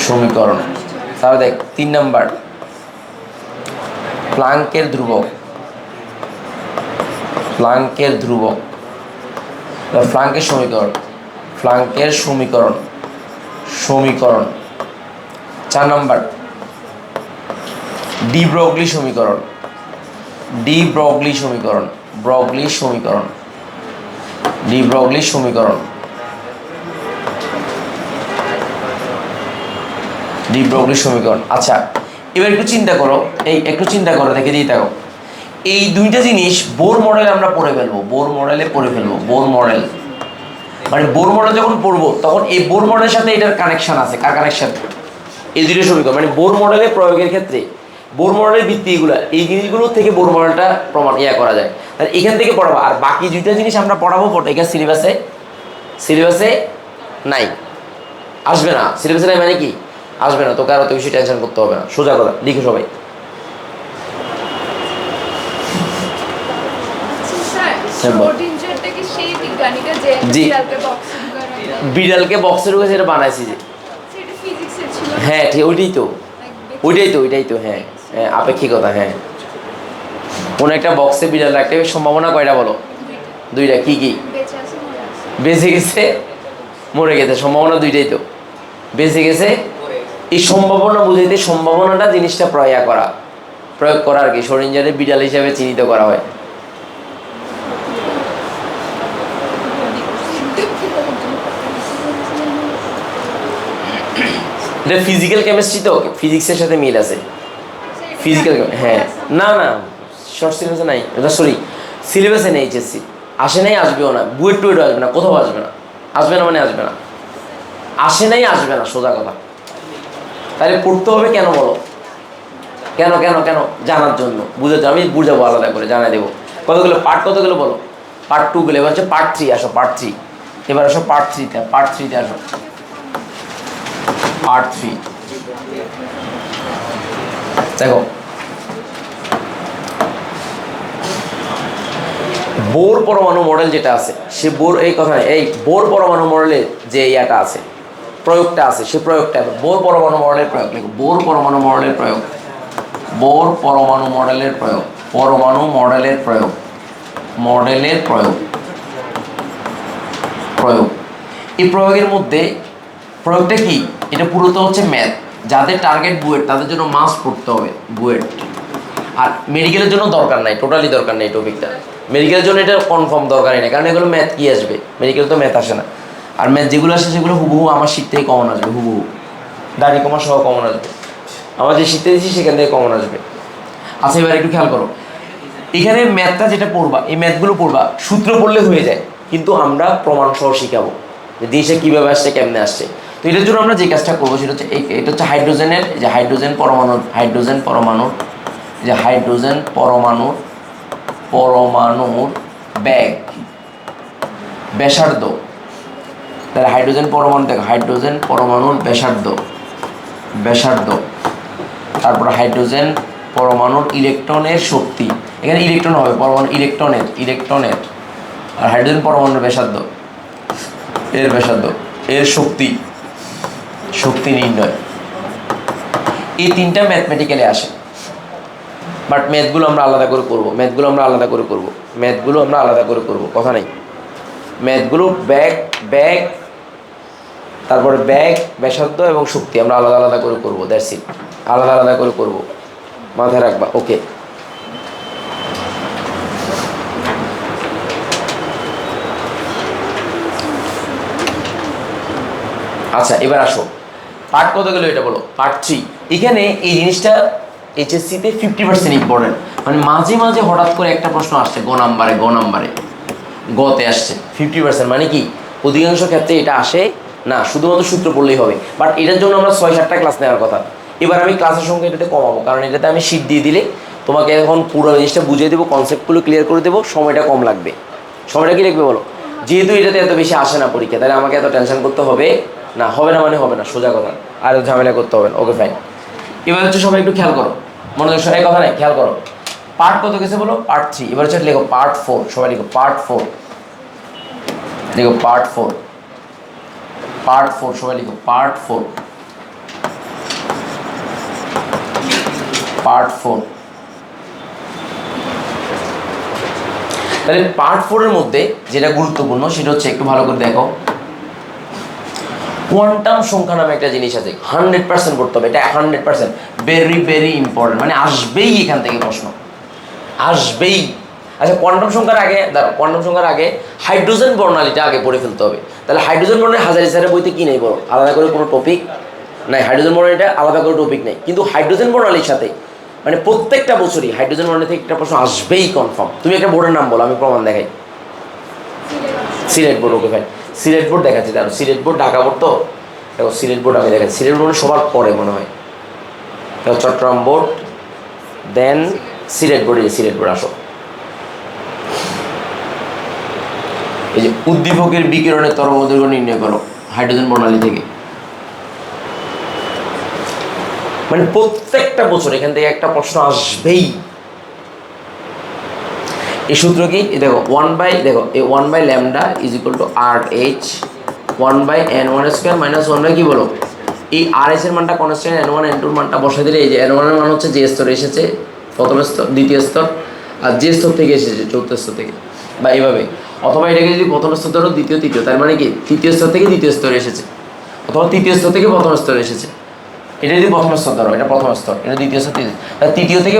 সমীকরণ। তাহলে দেখ 3 নাম্বার প্লাঙ্কের ধ্রুবক, প্লাঙ্কের ধ্রুবক, প্লাঙ্কের সমীকরণ, প্লাঙ্কের সমীকরণ, সমীকরণ। 4 নাম্বার ডি ব্রগলি সমীকরণ, ডি ব্রগলি সমীকরণ, ব্রগলি সমীকরণ, ডি ব্রগলি সমীকরণ, ডি ব্রগলি সমীকরণ। আচ্ছা এবার একটু চিন্তা করো, একটু চিন্তা করো, দেখে দিয়ে থাকো। এই দুইটা জিনিস বোর মডেলে আমরা পড়ে ফেলবো, বোর মডেলে পড়ে ফেলবো, বোর মডেল। মানে বোর মডেল যখন পড়বো তখন এই বোর মডেলের সাথে এটার কানেকশন আছে। কার কানেকশন? এই দুটো সমীকরণ। মানে বোর মডেলে প্রয়োগের ক্ষেত্রে বোর মডেলের ভিত্তি এগুলো, এই জিনিসগুলো থেকে বোর মডেলটা প্রমাণ করা যায়। তাহলে এখান থেকে পড়াবো। আর বাকি দুইটা জিনিস আমরা পড়াবো, এখানে সিলেবাসে, সিলেবাসে নাই, আসবে না। সিলেবাসে নাই মানে কি? আসবে না। তোকে আর অত বেশি টেনশন করতে হবে না, সোজা কথা। লিখো সবাই। বিড়ালকে বক্সে ঢুকে সেটা বানাইছি যে, হ্যাঁ ঠিক, ওইটাই তো, ওইটাই তো, ওইটাই তো, হ্যাঁ হ্যাঁ, আপেক্ষিকতা। হ্যাঁ, কোনো একটা বক্সে বিড়াল রাখতে সম্ভাবনা কয়টা বলো? দুইটা। কি কি? বেঁচে গেছে, মরে গেছে। সম্ভাবনা দুইটাই তো, বেঁচে গেছে। এই সম্ভাবনা বুঝাইতে সম্ভাবনাটা জিনিসটা প্রয়োগ করা আর কি, সরিঞ্জারে বিড়াল হিসাবে চিহ্নিত করা হয়। এটা ফিজিক্যাল কেমিস্ট্রি তো, ফিজিক্সের সাথে মিল আছে। ফিজিক্যাল, হ্যাঁ। না না, শর্ট সিলেবাসে নাই, এটা সরি সিলেবাসে নেই। এইচএসসি আসে নাই, আসবেও না। বুয়েট টুয়েটও আসবে না, কোথাও আসবে না। আসবে না মানে আসবে না, আসে নাই, আসবে না, সোজা কথা। তাহলে পড়তে হবে কেন বলো? কেন কেন কেন? জানার জন্য, বুঝাতে। আমি বুঝাবো আলাদা করে, জানাই দেবো। কতগুলো পার্ট, কতগুলো বলো? পার্ট 2 গুলো। এবার হচ্ছে পার্ট 3। আসো পার্ট 3, এবার আসো পার্ট 3তে। পার্ট 3তে আসো, পার্ট 3 দেখো। বোর পরমাণু মডেল যেটা আছে, সে বোর, এই কথা নেই, এই বোর পরমাণু মডেলের যে ইয়াটা আছে, প্রয়োগটা আছে, সে প্রয়োগটা বোর পরমাণু মডেলের প্রয়োগ। লিখো বোর পরমাণু মডেলের প্রয়োগ, বোর পরমাণু মডেলের প্রয়োগ, পরমাণু মডেলের প্রয়োগ, মডেলের প্রয়োগ, প্রয়োগ। এই প্রয়োগের মধ্যে প্রয়োগটা কি? এটা পুরোটা হচ্ছে ম্যাথ। যাদের টার্গেট বুয়েট তাদের জন্য মাস্ট পড়তে হবে বুয়েট। আর মেডিকেলের জন্য দরকার নাই, টোটালি দরকার নেই টপিকটা। মেডিকেলের জন্য এটা কনফার্ম দরকারই নেই, কারণ এগুলো ম্যাথ কি আসবে, মেডিকেল তো ম্যাথ আসে না। আর ম্যাথ যেগুলো আসে সেগুলো হুবহু আমার শীত থেকে কমন আসবে, হুবহু দাড়ি কমা সহ কমন আসবে। আমার যে শিখতে দিচ্ছি সেখান থেকে কমন আসবে। আচ্ছা এবার একটু খেয়াল করো, এখানে ম্যাথটা যেটা পড়বা, এই ম্যাথগুলো পড়বা, সূত্র পড়লে হয়ে যায়, কিন্তু আমরা প্রমাণ সহ শিখাবো যে জিনিসটা কীভাবে আসছে, কেমনে আসছে। তো এটার জন্য আমরা যে কাজটা করবো সেটা হচ্ছে, এটা হচ্ছে হাইড্রোজেনের, যে হাইড্রোজেন পরমাণুর, হাইড্রোজেন পরমাণুর, যে হাইড্রোজেন পরমাণুর, পরমাণুর ব্যাগ, ব্যাসার্ধ। তাহলে হাইড্রোজেন পরমাণু দেখো, হাইড্রোজেন পরমাণুর ব্যাসার্ধ, ব্যাসার্ধ। তারপর হাইড্রোজেন পরমাণুর ইলেকট্রনের শক্তি, এখানে ইলেকট্রন হবে, পরমাণু ইলেকট্রনের, ইলেকট্রনের। আর হাইড্রোজেন পরমাণুর ব্যাসার্ধ, এর ব্যাসার্ধ, এর শক্তি, শক্তি নির্ণয়। এই তিনটা ম্যাথমেটিক্যালে আসে, বাট ম্যাথগুলো আমরা আলাদা করে করবো, ম্যাথগুলো আমরা আলাদা করে করবো, ম্যাথগুলো আমরা আলাদা করে করবো, কথা নেই। ম্যাথগুলো ব্যাগ, ব্যাগ, তারপরে ব্যাগ, ব্যাসার্ধ এবং শক্তি আমরা আলাদা আলাদা করে করবো। দ্যাটস ইট, আলাদা আলাদা করে করবো, মাথায় রাখবা। ওকে, আচ্ছা এবার আসো পার্ট কত গেলো এটা বলো? পার্ট 3। এখানে এই জিনিসটা এইচএসসিতে 50% ইম্পর্টেন্ট। মানে মাঝে মাঝে হঠাৎ করে একটা প্রশ্ন আসছে গ নাম্বারে, গতে আসছে 50%। মানে কি, অধিকাংশ ক্ষেত্রে এটা আসে না, শুধুমাত্র সূত্র পড়লেই হবে। বাট এটার জন্য আমরা 6-7টা ক্লাস নেওয়ার কথা। এবার আমি ক্লাসের সংখ্যা এটাতে কমাবো, কারণ এটাতে আমি শীট দিয়ে দিলে তোমাকে এখন পুরো জিনিসটা বুঝিয়ে দেবো, কনসেপ্টগুলো ক্লিয়ার করে দেবো, সময়টা কম লাগবে। সময়টা কি লিখবে বলো? যেহেতু এটাতে এত বেশি আসে না পরীক্ষা, তাহলে আমাকে এত টেনশন করতে হবে না। হবে না মানে হবে না, সোজা কথা, আর ঝামেলা করতে হবে না। Okay fine. এবার হচ্ছে সবাই একটু খেয়াল করো, মনোযোগ সবাই, কথা নাই, খেয়াল করো। পার্ট কত গেছে বলো? পার্ট 3। এবার হচ্ছে লেখো পার্ট 4, সবাই লিখো পার্ট 4, লিখো পার্ট 4, পার্ট 4, সবাই লিখো পার্ট 4, পার্ট 4। তাহলে পার্ট 4 এর মধ্যে যেটা গুরুত্বপূর্ণ সেটা হচ্ছে একটু ভালো করে দেখো, কোয়ান্টাম সংখ্যা নামে একটা জিনিস আছে, 100% করতে হবে, এটা 100% ভেরি ভেরি ইম্পর্টেন্ট, মানে আসবেই এখান থেকে প্রশ্ন আসবেই। আচ্ছা কোয়ান্টাম সংখ্যার আগে দাঁড়াও, কোয়ান্টাম সংখ্যার আগে হাইড্রোজেন বর্ণালীটা আগে পড়ে ফেলতে হবে। তাহলে হাইড্রোজেন বর্ণালী হাজারি স্যারের বইতে কি নেই বলো, আলাদা করে কোনো টপিক নাই, হাইড্রোজেন বর্ণালীটা আলাদা করে টপিক নেই, কিন্তু হাইড্রোজেন বর্ণালীর সাথে মানে প্রত্যেকটা বছরই হাইড্রোজেন বর্ণালী থেকে একটা প্রশ্ন আসবেই কনফার্ম। তুমি একটা বোর্ডের নাম বলো, আমি প্রমাণ দেখাই। সিলেট বোর্ড, ওকে ভাই সিলেট বোর্ড দেখাচ্ছি, দেখো সিলেট বোর্ড ঢাকা বোর্ড তো, দেখো সিলেট বোর্ড আমি দেখাচ্ছি, সিলেট বোর্ড সবার পরে মনে হয়, দেখো চট্টগ্রাম বোর্ড দেন সিলেট বোর্ডে, সিলেট বোর্ড আসো। এই যে উদ্দীপকের বিকিরণের তরঙ্গ দৈর্ঘ্য নির্ণয় করো হাইড্রোজেন প্রণালী থেকে, মানে প্রত্যেকটা বছর এখান থেকে একটা প্রশ্ন আসবেই। এই সূত্র কি দেখো, দেখো এই 1 by lambda is equal to R H 1/n1 square minus 1 কি বলো, এই আর এইচ এর মানটা কনস্ট্যান্ট, n1 n2 মানটা বসাই দিলে এই যে n1 এর মান হচ্ছে যে স্তরে এসেছে প্রথম স্তর দ্বিতীয় স্তর, আর যে স্তর থেকে এসেছে চতুর্থ স্তর থেকে, বা এইভাবে, অথবা এটাকে যদি প্রথম স্তর ধরো দ্বিতীয় তৃতীয়, তার মানে কি তৃতীয় স্তর থেকে দ্বিতীয় স্তরে এসেছে, অথবা তৃতীয় স্তর থেকে প্রথম স্তরে এসেছে। এটা যদি প্রথম স্তর ধরো, এটা প্রথম স্তর, এটা দ্বিতীয় স্তর, তৃতীয় থেকে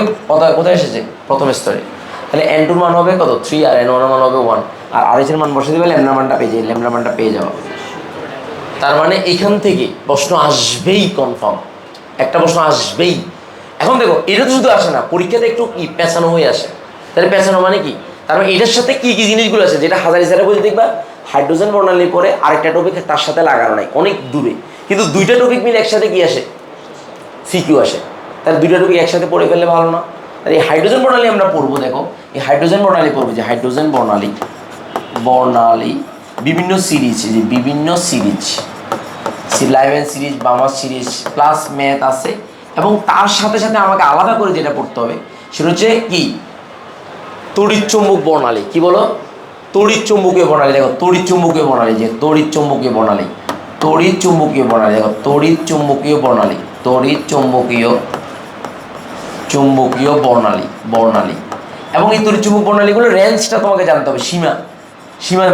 কোথায় এসেছে প্রথম স্তরে, তাহলে n2 মান হবে কত 3 আর n1 মান হবে 1, আর আর এর মান বসে দেবে ল্যামডা মানটা পেয়ে যাই, ল্যামডা মানটা পেয়ে যাওয়া। তার মানে এখান থেকে প্রশ্ন আসবেই কনফার্ম, একটা প্রশ্ন আসবেই। এখন দেখো এটা তো শুধু আসে না, পরীক্ষাতে একটু কি পেঁচানো হয়ে আসে, তাহলে পেঁচানো মানে কি, তার মানে এটার সাথে কি কি জিনিসগুলো আছে যেটা হাজারি স্যারে বলতে দেখবা হাইড্রোজেন বর্ণালীর পরে আরেকটা টপিক তার সাথে লাগানো নাই, অনেক দূরে, কিন্তু দুইটা টপিক মিলে একসাথে কি আসে, সিকিউ আসে। তাহলে দুইটা টপিক একসাথে পড়ে ফেললে ভালো না। তাহলে এই হাইড্রোজেন বর্ণালী আমরা পড়বো, দেখো এই হাইড্রোজেন বর্ণালী পড়বো, যে হাইড্রোজেন বর্ণালী বিভিন্ন সিরিজ, যে বিভিন্ন সিরিজ, লাইভেন সিরিজ, বামার সিরিজ প্লাস ম্যাথ আছে, এবং তার সাথে সাথে আমাকে আলাদা করে যেটা পড়তে হবে সেটা হচ্ছে কি তড়িৎচুম্বক বর্ণালী। কি বলো, তড়িৎচুম্বকীয় বর্ণালী। দেখো তড়িৎচুম্বকীয় বর্ণালী, যে তড়িৎচুম্বকীয় বর্ণালী, তড়িৎচুম্বকীয় বর্ণালী, দেখো তড়িৎচুম্বকীয় বর্ণালী, চুম্বকীয় বর্ণালী। এবং এই তড়িৎচুম্বক বর্ণালীগুলোর রেঞ্জটা তোমাকে জানতে হবে, সীমা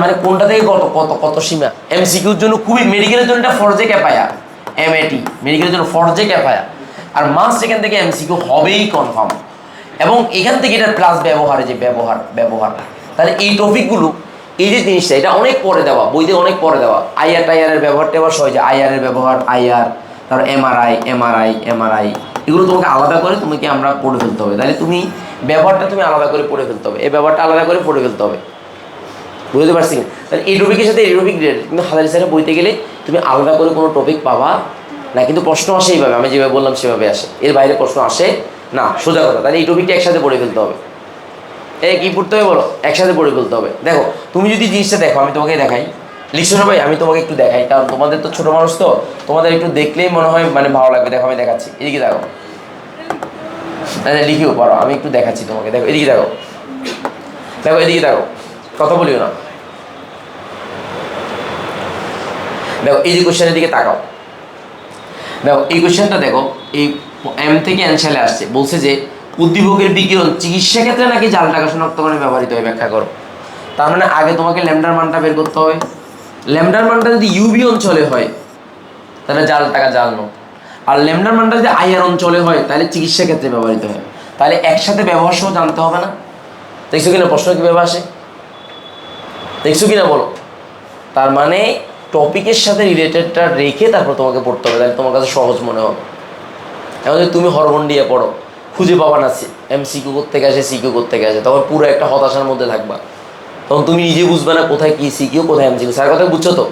মানে কোনটা থেকে কত কত কত সীমা। এমসিকিউর জন্য খুবই, মেডিকেলের জন্য এটা ফরজে ক্যাফায়া, এমএটি মেডিকেলের জন্য ফরজে ক্যাফায়া, আর মাস্ট এখান থেকে এমসিকিউ হবেই কনফার্ম। এবং এখান থেকে এটা প্লাস ব্যবহারে, যে ব্যবহার, তাহলে এই টপিকগুলো, এই যে জিনিসটা এটা অনেক পরে দেওয়া, বইতে অনেক পরে দেওয়া। আইআর ব্যবহারটা আবার সহজে, আইআর এর ব্যবহার, তারপর এমআরআই এগুলো তোমাকে আলাদা করে তোমাকে আমরা পড়ে ফেলতে হবে। তাহলে তুমি ব্যবহারটা তুমি আলাদা করে পড়ে ফেলতে হবে, এই ব্যবহারটা আলাদা করে পড়ে ফেলতে হবে, বুঝতে পারছি না। তাহলে এই টপিকের সাথে এই টপিক রিলেটেড, কিন্তু হাজারি স্যারের বইতে গেলে তুমি আলাদা করে কোনো টপিক পাবা না, কিন্তু প্রশ্ন আসে এইভাবে, আমি যেভাবে বললাম সেভাবে আসে, এর বাইরে প্রশ্ন আসে না, সোজা কথা। তাহলে এই টপিকটা একসাথে পড়ে ফেলতে হবে। কি পড়তে হবে বলো, একসাথে পড়ে ফেলতে হবে। দেখো তুমি যদি জিনিসটা দেখো, আমি তোমাকে দেখাই, লিখছো সবাই, আমি তোমাকে একটু দেখাই, কারণ তোমাদের তো ছোটো মানুষ তো, তোমাদের একটু দেখলেই মনে হয় মানে ভালো লাগবে। দেখো আমি দেখাচ্ছি, এদিকে দেখো, লিখিও পারো, আমি একটু দেখাচ্ছি তোমাকে। দেখো এদিকে দেখো, এদিকে দেখো, কথা বলিও না। দেখো এই যে কোশ্চেনের দিকে তাকাও, দেখো এই কোশ্চেনটা দেখো, এই এম থেকে অ্যান্সারে আসছে, বলছে যে উদ্দীপকের বিকিরণ চিকিৎসা ক্ষেত্রে নাকি জাল টাকা শনাক্তকরণে ব্যবহৃত হয়, ব্যাখ্যা করো। তার মানে আগে তোমাকে ল্যামডার মানটা বের করতে হবে। ল্যামডার মানটা যদি ইউবি অঞ্চলে হয় তাহলে জাল টাকা জাল নোট, আর ল্যামডার মানটা যদি আইআর অঞ্চলে হয় তাহলে চিকিৎসা ক্ষেত্রে ব্যবহৃত হয়। তাহলে একসাথে ব্যবহার সহ জানতে হবে না। দেখছো কিনা প্রশ্ন কীভাবে আসে, দেখছো কিনা বলো। তার মানে টপিকের সাথে রিলেটেডটা রেখে তারপর তোমাকে পড়তে হবে, তাহলে তোমার কাছে সহজ মনে হবে। এখন যদি তুমি হরমোন দিয়ে পড়ো, খুঁজে পাবা না এমসিকিউ কোত্থেকে আসে, সিকিউ কোত্থেকে আসে, তখন পুরো একটা হতাশার মধ্যে থাকবা, তখন তুমি নিজে বুঝবে না কোথায় কি সিকিউ কোথায় এমসিকিউ। স্যার কথা বুঝছো তো,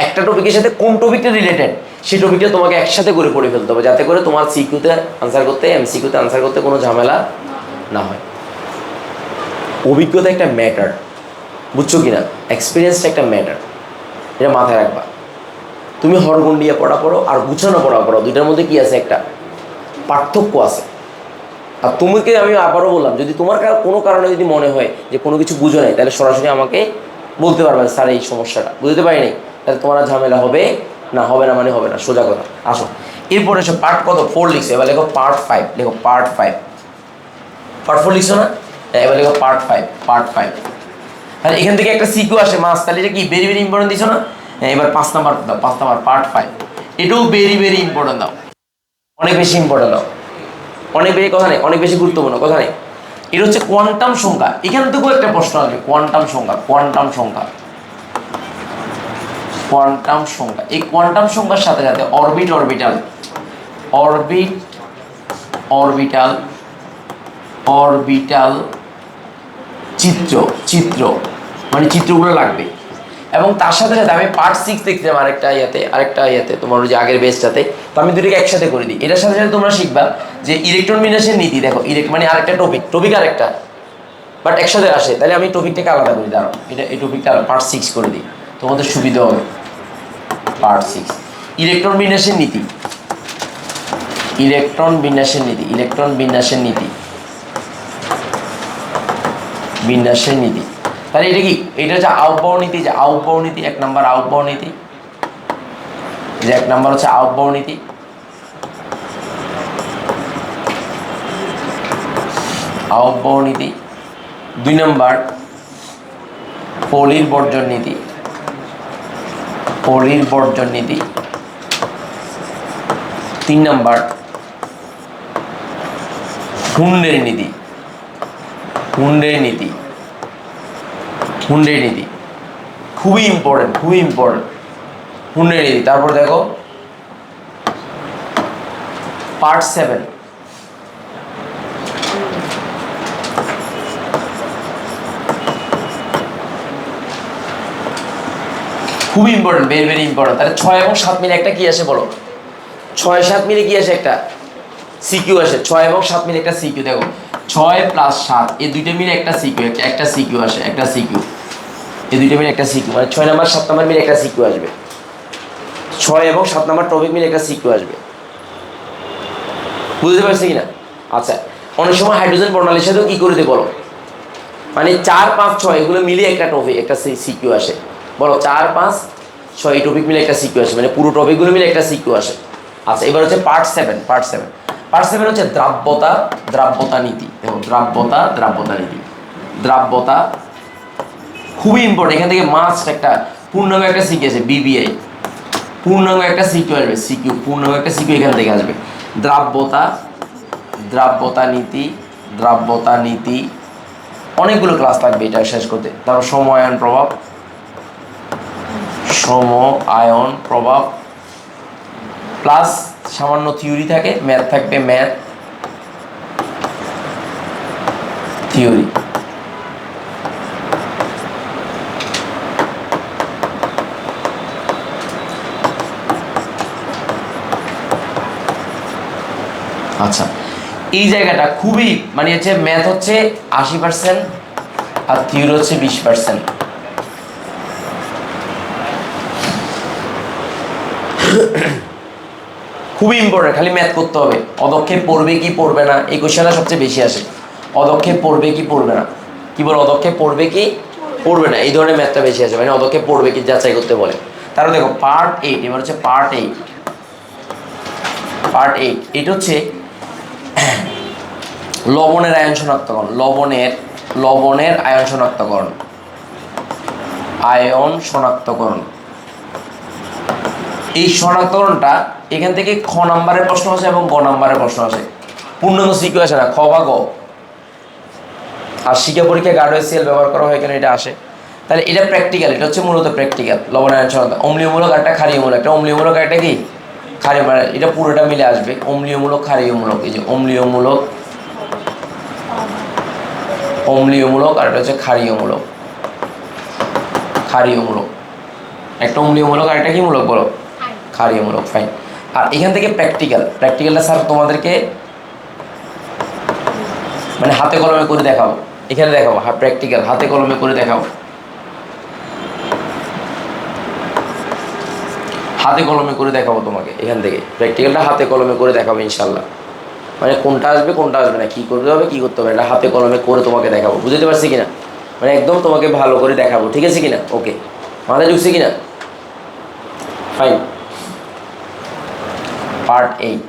একটা টপিকের সাথে কোন টপিকটা রিলেটেড সেই টপিকটা তোমাকে একসাথে করে পড়ে ফেলতে হবে, যাতে করে তোমার সিকিউতে আনসার করতে, এমসিকিউতে আনসার করতে কোনো ঝামেলা না হয়। অভিজ্ঞতা একটা ম্যাটার, বুঝছো কিনা, এক্সপিরিয়েন্সটা একটা ম্যাটার, এটা মাথায় রাখবা। তুমি হরগন্ডিয়া পড়ো আর গুছানো পড়ো, দুইটার মধ্যে কি আছে, একটা পার্থক্য আছে। আর তোমাকে আমি আবারও বললাম, যদি তোমার কোনো কারণে যদি মনে হয় যে কোনো কিছু বুঝো নাই, তাহলে সরাসরি আমাকে বলতে পারবে, স্যার এই সমস্যাটা বুঝতে পারি নাই, তাহলে তোমার ঝামেলা হবে না, মানে হবে না, সোজা কথা। আসো এরপরে এসো পার্ট কত 4 লিখছো, এবার লেখো পার্ট 5, লেখো পার্ট 4 লিখছো না, এবার লেখো পার্ট 5। তাহলে এখান থেকে একটা সিকিউ আসে মাস, তাহলে এটা কি ভেরি ভেরি ইম্পর্টেন্ট দিছো না? হ্যাঁ, এবার 5 নাম্বার দাও, 5 নাম্বার পার্ট 5, এটাও ভেরি ভেরি ইম্পর্টেন্ট দাও, অনেক বেশি ইম্পর্টেন্ট দাও, অনেক বেশি কথা নেই, অনেক বেশি গুরুত্বপূর্ণ কথা নেই। এটা হচ্ছে কোয়ান্টাম সংখ্যা, এখান থেকেও একটা প্রশ্ন আসবে, কোয়ান্টাম সংখ্যা, কোয়ান্টাম সংখ্যা, কোয়ান্টাম সংখ্যা। এই কোয়ান্টাম সংখ্যার সাথে সাথে orbit orbital, orbit orbital, orbital চিত্র, চিত্র মানে চিত্রগুলো লাগবে। এবং তার সাথে সাথে আমি পার্ট 6 দেখছিলাম আরেকটা ইয়েতে তোমার যে আগের বেসটাতে, তো আমি দুটোকে একসাথে করে দিই। এটার সাথে সাথে তোমরা শিখবা যে ইলেকট্রন বিন্যাসের নীতি, দেখো মানে আরেকটা টপিক আরেকটা, বাট একসাথে আসে, তাহলে আমি টপিকটাকে আলাদা করি, দাঁড়াও এই টপিকটা পার্ট 6 করে দিই, তোমাদের সুবিধা হবে। পার্ট 6 ইলেকট্রন বিন্যাসের নীতি, ইলেকট্রন বিন্যাসের নীতি, ইলেকট্রন বিন্যাসের নীতি, বিন্যাসের নীতি। তাহলে এটা কি? এটা হচ্ছে আউটবাউন্ড নীতি, যে আউটবাউন্ড নীতি 1 নাম্বার আউটবাউন্ড নীতি, যে 1 নাম্বার হচ্ছে আউটবাউন্ড নীতি। আউটবাউন্ড নীতি 2 নাম্বার পলির বর্জন নীতি, পলির বর্জন নীতি। 3 নাম্বার হুন্ডের নীতি, হুন্ডের নীতি, হুন্ডের নীতি খুবই ইম্পর্টেন্ট, খুবই ইম্পর্টেন্ট হুন্ডের নীতি। তারপর দেখো পার্ট 7 খুবই ইম্পর্টেন্ট, ভেরি ভেরি ইম্পর্টেন্ট। তাহলে 6 এবং 7 মিলে একটা কি আসে বলো? 6-7 মিলে কি আসে? একটা সিকিউ আসে। 6 এবং 7 মিলে একটা সিকিউ, দেখো 6 + 7 এই দুইটা মিলে একটা সিকিউ, একটা সিকিউ আসে, একটা সিকিউ, এই দুইটা মিলে একটা সিকিউ, মানে 6 নাম্বার 7 নাম্বার মিলে একটা সিকিউ আসবে, 6 এবং 7 নাম্বার টপিক মিলে একটা সিকিউ আসবে। বুঝতে পারছি কিনা? আচ্ছা, অনেক সময় হাইড্রোজেন বর্ণালীর সাথেও কি করে দিই বলো, মানে 4, 5, 6 এগুলো মিলে একটা টপিক, একটা সিকিউ আসে। বলো 4, 5, 6 এই টপিক মিলে একটা সিকিউ আসে, মানে পুরো টপিকগুলো মিলে একটা সিকিউ আসে। আচ্ছা, এবার হচ্ছে পার্ট 7, পার্ট 7, পার্ট 7 হচ্ছে দ্রাব্যতা, দ্রাব্যতা নীতি। দেখো দ্রাব্যতা, দ্রাব্যতা নীতি, দ্রাব্যতা খুবই ইম্পর্টেন্ট। এখান থেকে মাস্ট একটা পূর্ণাঙ্গ একটা সিকিউ আছে, বিবিআই পূর্ণাঙ্গ একটা সিকিউ আসবে, সিকিউ পূর্ণাঙ্গ একটা সিকিউ এখান থেকে আসবে। দ্রাব্যতা, দ্রাব্যতা নীতি, দ্রাব্যতা নীতি, অনেকগুলো ক্লাস লাগবে এটা শেষ করতে। তারপর সম আয়ন প্রভাব, সম আয়ন প্রভাব প্লাস সামান্য থিওরি থাকে, ম্যাথ থাকবে, ম্যাথ থিওরি। আচ্ছা, এই জায়গাটা খুবই মানে হচ্ছে ম্যাথ হচ্ছে 80% আর থিওরি হচ্ছে 20%। খুবই ইম্পর্টেন্ট, খালি ম্যাথ করতে হবে। অদক্ষেপ পড়বে কি পড়বে না এই কোশ্চেনটা সবচেয়ে বেশি আসে। অদক্ষেপ পড়বে কি পড়বে না, কি বল, অদক্ষেপ পড়বে কি পড়বে না, এই ধরনের ম্যাথটা বেশি আসে, মানে অদক্ষেপ পড়বে কি যাচাই করতে বলে। তারপর দেখো পার্ট 8, এবার হচ্ছে পার্ট 8, পার্ট 8 এটা হচ্ছে লবণের আয়ন শনাক্তকরণ, লবণের আয়ন শনাক্তকরণ, আয়ন শনাক্তকরণ। এই শনাক্তকরণটা এখান থেকে খ নাম্বারের প্রশ্ন আসে এবং গ নাম্বারের প্রশ্ন আসে, পূর্ণাঙ্গ সিকিউ আসে না, খ বা গ। আর শিক্ষা পরীক্ষায় গার্ডওয়েল সেল ব্যবহার করা হয় কেন, এটা আসে। তাহলে এটা প্র্যাকটিক্যাল, এটা হচ্ছে মূলত প্র্যাকটিক্যাল। লবণ আয়ন শনাক্ত, অম্লীয়মূলক একটা ক্ষারীয়মূলক, একটা অম্লীয়মূলক একটা কি ক্ষারীয়, মানে এটা পুরোটা মিলে আসবে অম্লীয়মূলক ক্ষারীয়মূলক। এই যে অম্লীয়মূলক, অম্লীয়মূলক আর এটা হচ্ছে ক্ষারীয়মূলক, ক্ষারীয়মূলক। একটা অম্লীয়মূলক আর একটা কি মূলক বলো, ক্ষারীয়মূলক। ফাইন। আর এখান থেকে প্র্যাকটিক্যালটা স্যার তোমাদেরকে মানে হাতে কলমে করে দেখাবো, এখানে দেখাবো, প্র্যাকটিক্যাল হাতে কলমে করে দেখাবো, হাতে কলমে করে দেখাবো তোমাকে। এখান থেকে প্র্যাকটিক্যালটা হাতে কলমে করে দেখাবো ইনশাল্লাহ। মানে কোনটা আসবে কোনটা আসবে না, কী করতে হবে কী করতে হবে, এটা হাতে কলমে করে তোমাকে দেখাবো। বুঝতে পারছি কিনা, মানে একদম তোমাকে ভালো করে দেখাবো, ঠিক আছে কিনা? ওকে, মাথায় ঢুকছে কিনা? ফাইন। পার্ট 8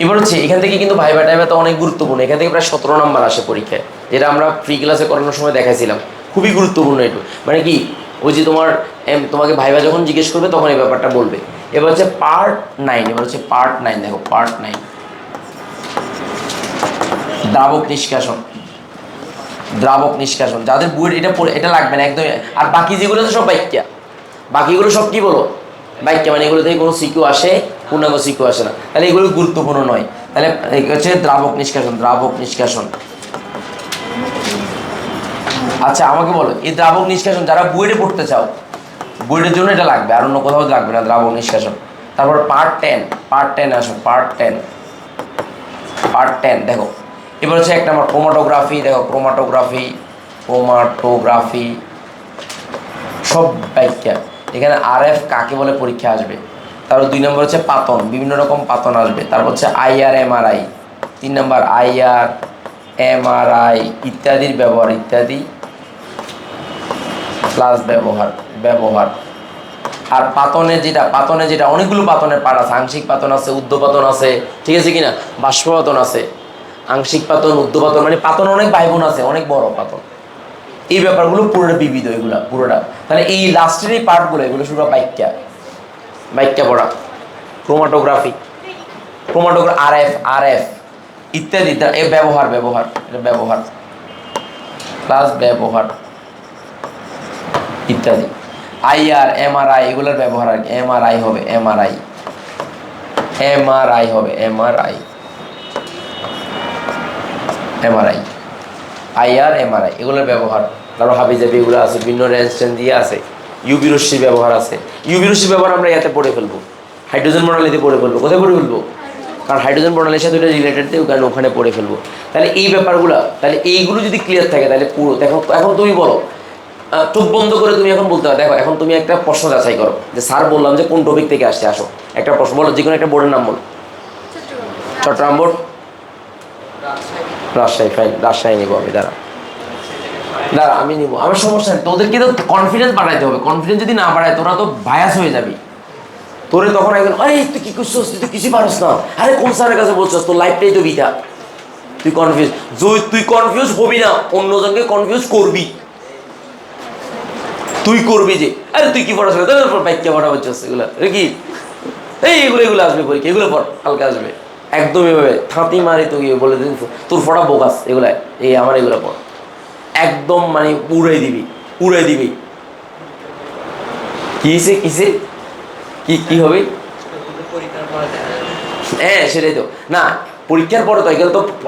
এবার হচ্ছে এখান থেকে কিন্তু ভাইবা টাইবা তো অনেক গুরুত্বপূর্ণ। এখান থেকে প্রায় 17 নাম্বার আসে পরীক্ষায়, যেটা আমরা ফ্রি ক্লাসে করানোর সময় দেখাইছিলাম। খুবই গুরুত্বপূর্ণ একটু, মানে কি ওই যে তোমাকে ভাইবা যখন জিজ্ঞেস করবে তখন এই ব্যাপারটা বলবে। এবার হচ্ছে পার্ট 9, এবার হচ্ছে পার্ট 9, দেখো পার্ট 9 দ্রাবক নিষ্কাশন। দ্রাবক নিষ্কাশন যাদের বইয়ের এটা লাগবে না একদম। আর বাকি যেগুলো তো সব বাক্যা, বাকিগুলো সব কি বলো বাক্যা, মানে এগুলো থেকে কোনো সিকিউ আসে, পূর্ণাঙ্গ সিকিউ আসে না, তাহলে এগুলো গুরুত্বপূর্ণ নয়। তাহলে হচ্ছে দ্রাবক নিষ্কাশন, দ্রাবক নিষ্কাশন। আচ্ছা আমাকে বলো, এই দ্রাবক নিষ্কাশন যারা বুয়েটে পড়তে চাও, বুয়েটের জন্য এটা লাগবে, আর অন্য কোথাও লাগবে না দ্রাবক নিষ্কাশন। তারপর পার্ট 10, পার্ট 10 আসো, পার্ট 10, পার্ট 10 দেখো। এবার হচ্ছে 1 নম্বর ক্রোমাটোগ্রাফি, দেখো ক্রোমাটোগ্রাফি, ক্রোমাটোগ্রাফি সব ব্যাখ্যা। এখানে RF কাকে বলে পরীক্ষা আসবে। তারপর 2 নম্বর হচ্ছে পাতন, বিভিন্ন রকম পাতন আসবে। তারপর হচ্ছে IR MRI, 3 নম্বর IR MRI ইত্যাদির ব্যবহার, ইত্যাদি প্লাস ব্যবহার। আর পাতনের যেটা অনেকগুলো পাতনের পার্ট আছে, আংশিক পাতন আছে, উদ্ধপাতন আছে, ঠিক আছে কিনা, বাষ্পপাতন আছে, আংশিক পাতন, উদ্ধপাতন, মানে পাতন অনেক ভাইবোন আছে, অনেক বড় পাতন। এই ব্যাপারগুলো পুরোটা বিবিধ, এগুলা পুরোটা। তাহলে এই লাস্টের এই পার্টগুলো এগুলো শুধু ব্যাখ্যা পড়া। ক্রোমাটোগ্রাফি RF ইত্যাদি ব্যবহার এটা ব্যবহার প্লাস ব্যবহার ইত্যাদি। IR MRI এগুলোর ব্যবহার আর কি, MRI হবে, MRI হবে, IR MRI এগুলোর ব্যবহার। তারপর হাবিজাবি এগুলো আছে, বিভিন্ন রেঞ্জ দিয়ে আছে। ইউভি রশ্মির ব্যবহার আছে। ইউভি রশ্মির ব্যবহার আমরা ইয়াতে পড়ে ফেলবো, হাইড্রোজেন প্রণালীতে পড়ে ফেলবো। কোথায় পড়ে ফেলবো? কারণ হাইড্রোজেন প্রণালীর সাথে ওটা রিলেটেড দিয়ে কারণ ওখানে পড়ে ফেলবো। তাহলে এই ব্যাপারগুলো, তাহলে এইগুলো যদি ক্লিয়ার থাকে তাহলে পুরো দেখো। এখন তুমি বলো, চোখ বন্ধ করে তুমি এখন বলতে পারো। দেখো এখন তুমি একটা প্রশ্ন যাচাই করো যে স্যার বললাম যে কোন টপিক থেকে আসছে, আসো একটা প্রশ্ন বলো, যে কোনো একটা বোর্ডের নাম বলো। চট্টগ্রাম বোর্ড, রাজশাহী, ফাইন, রাজশাহী নিবো আমি। দাঁড়া আমি নিবো, আমার সমস্যা নেই। তোদেরকে তো কনফিডেন্স বাড়াইতে হবে, কনফিডেন্স যদি না বাড়ায় তোরা তো ভায়াস হয়ে যাবি। তোরে তখন একজন, আরে তুই কি করছিস, তুই তো কিছু পারস না, আরে কোন স্যারের কাছে বলছিস, তোর লাইফটাই তো বিটা, তুই কনফিউজ হবি না, অন্যজনকে কনফিউজ করবি। তুই করবি যে আরে তুই কি পড়াশোনা, তোর ব্যাখ্যা পড়া হচ্ছে এগুলো কি, এগুলো আসবে পরীক্ষা, এগুলো পড় হালকা আসবে। একদম এভাবে থাঁতি মারি তুই বলে দিন তোর ফটা বোকাস, এগুলা আমার এগুলো পড়, একদম মানে উড়াই দিবি। কিসে কি হবে? হ্যাঁ সেটাই তো না, পরীক্ষার পরে তো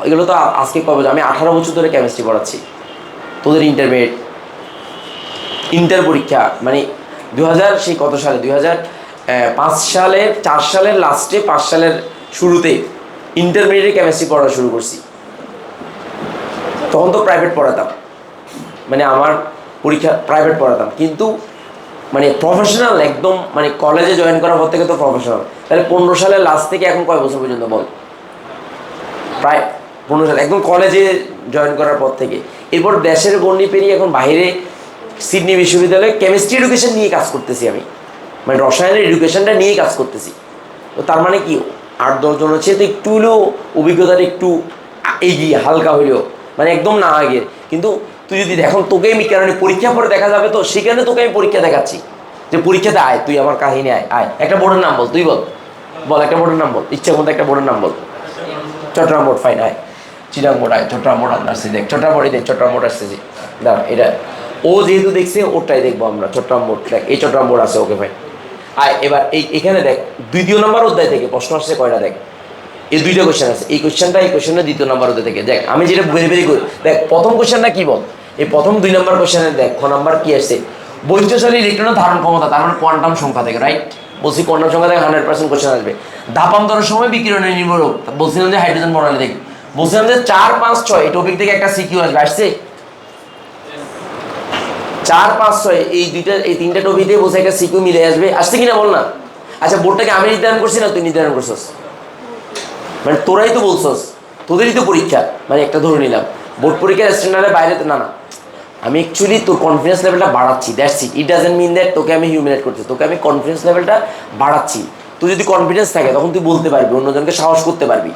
এগুলো তো আজকে কবে, আমি 18 বছর ধরে কেমিস্ট্রি পড়াচ্ছি। তোদের ইন্টার পরীক্ষা মানে 2000 সেই কত সালে, 2005 সালে, 4 সালের লাস্টে, 5 সালের শুরুতে ইন্টারমিডিয়েট কেমিস্ট্রি পড়া শুরু করছি। তখন তো প্রাইভেট পড়াতাম, মানে আমার পরীক্ষা প্রাইভেট পড়াতাম, কিন্তু মানে প্রফেশনাল একদম, মানে কলেজে জয়েন করার পর থেকে তো প্রফেশনাল। তাহলে 15 সালের লাস্ট থেকে এখন কয় বছর পর্যন্ত বল? প্রায় 15 সাল, একদম কলেজে জয়েন করার পর থেকে। এরপর দেশের গণ্ডি পেরিয়ে এখন বাইরে সিডনি বিশ্ববিদ্যালয়ে কেমিস্ট্রি এডুকেশন নিয়ে কাজ করতেছি আমি, মানে রসায়নের এডুকেশনটা নিয়ে কাজ করতেছি। তো তার মানে কি 8-10 জন হচ্ছে, তো একটু হলেও অভিজ্ঞতাটা একটু এগিয়ে, হালকা হইলেও, মানে একদম না আগে। কিন্তু তুই যদি এখন তোকে আমি কারণে পরীক্ষা পরে দেখা যাবে, তো সেখানে তোকে আমি পরীক্ষা দেখাচ্ছি যে পরীক্ষাতে আয়, তুই আমার কাহিনী আয়। একটা বোর্ডের নাম বল, তুই বল একটা বোর্ডের নাম বল, ইচ্ছা মতো একটা বোর্ডের নাম বল। চট্টগ্রাম বোর্ড, ফাইন, আয়। চিটাং বোর্ড আয়, চট্টগ্রাম বোর্ড আপনার আসছে, দেখ চট্টগ্রাম বোর্ডই দেখ, চট্টগ্রাম বোর্ড আসতেছি। দাঁড়া, এটা ও যেহেতু দেখছে ওটাই দেখবো আমরা। চট্টগ্রাম বোর্ড দেখ, এই চট্টগ্রাম বোর্ড আছে, ওকে ভাই আয়। এবার এখানে দেখ 2 নম্বর অধ্যায় থেকে প্রশ্ন আসছে কয়টা, দেখ এই 2টা কোয়েশ্চেন আছে, এই কোয়েশ্চেনটা 2 নম্বর অধ্যায় থেকে। দেখ আমি যেটা বেরি করি, দেখ প্রথম কোয়েশ্চেনটা কি বল, এই প্রথম 2 নম্বর কোয়েশ্চেনে দেখ ক নাম্বার কি আসছে, বৈদ্যুতিক ইলেকট্রনের ধারণ ক্ষমতা, তার মানে কোয়ান্টাম সংখ্যা থেকে, রাইট? বলছি কোয়ান্টাম সংখ্যা থেকে 100% কোয়েশ্চেন আসবে। ধাপান্তরের সময় বিকিরণের নির্ভরক, বলছিলাম যে হাইড্রোজেন প্রণালী থেকে, বলছিলাম যে 4, 5, 6 এই টপিক থেকে একটা সিকিউ আসবে, আসছে 4, 5, 6 এই 3টা টপিক দিয়ে বসে একটা সিকিউ মিলে আসছে কিনা বল না। আচ্ছা বোর্ডটাকে আমি নির্ধারণ করছি না তুই নির্ধারণ করছিস, মানে তোরাই তো বলছস, তোদেরই তো পরীক্ষা, মানে একটা ধরে নিলাম বোর্ড পরীক্ষার স্ট্যান্ডার্ডের বাইরে তো না। আমি অ্যাকচুয়ালি তোর কনফিডেন্স লেভেলটা বাড়াচ্ছি, that's it. It doesn't mean that তোকে আমি হিউমিলেট করছি, তোকে আমি কনফিডেন্স লেভেলটা বাড়াচ্ছি। তুই যদি কনফিডেন্স থাকে তখন তুই বলতে পারবি, অন্যজনকে সাহস করতে পারবি।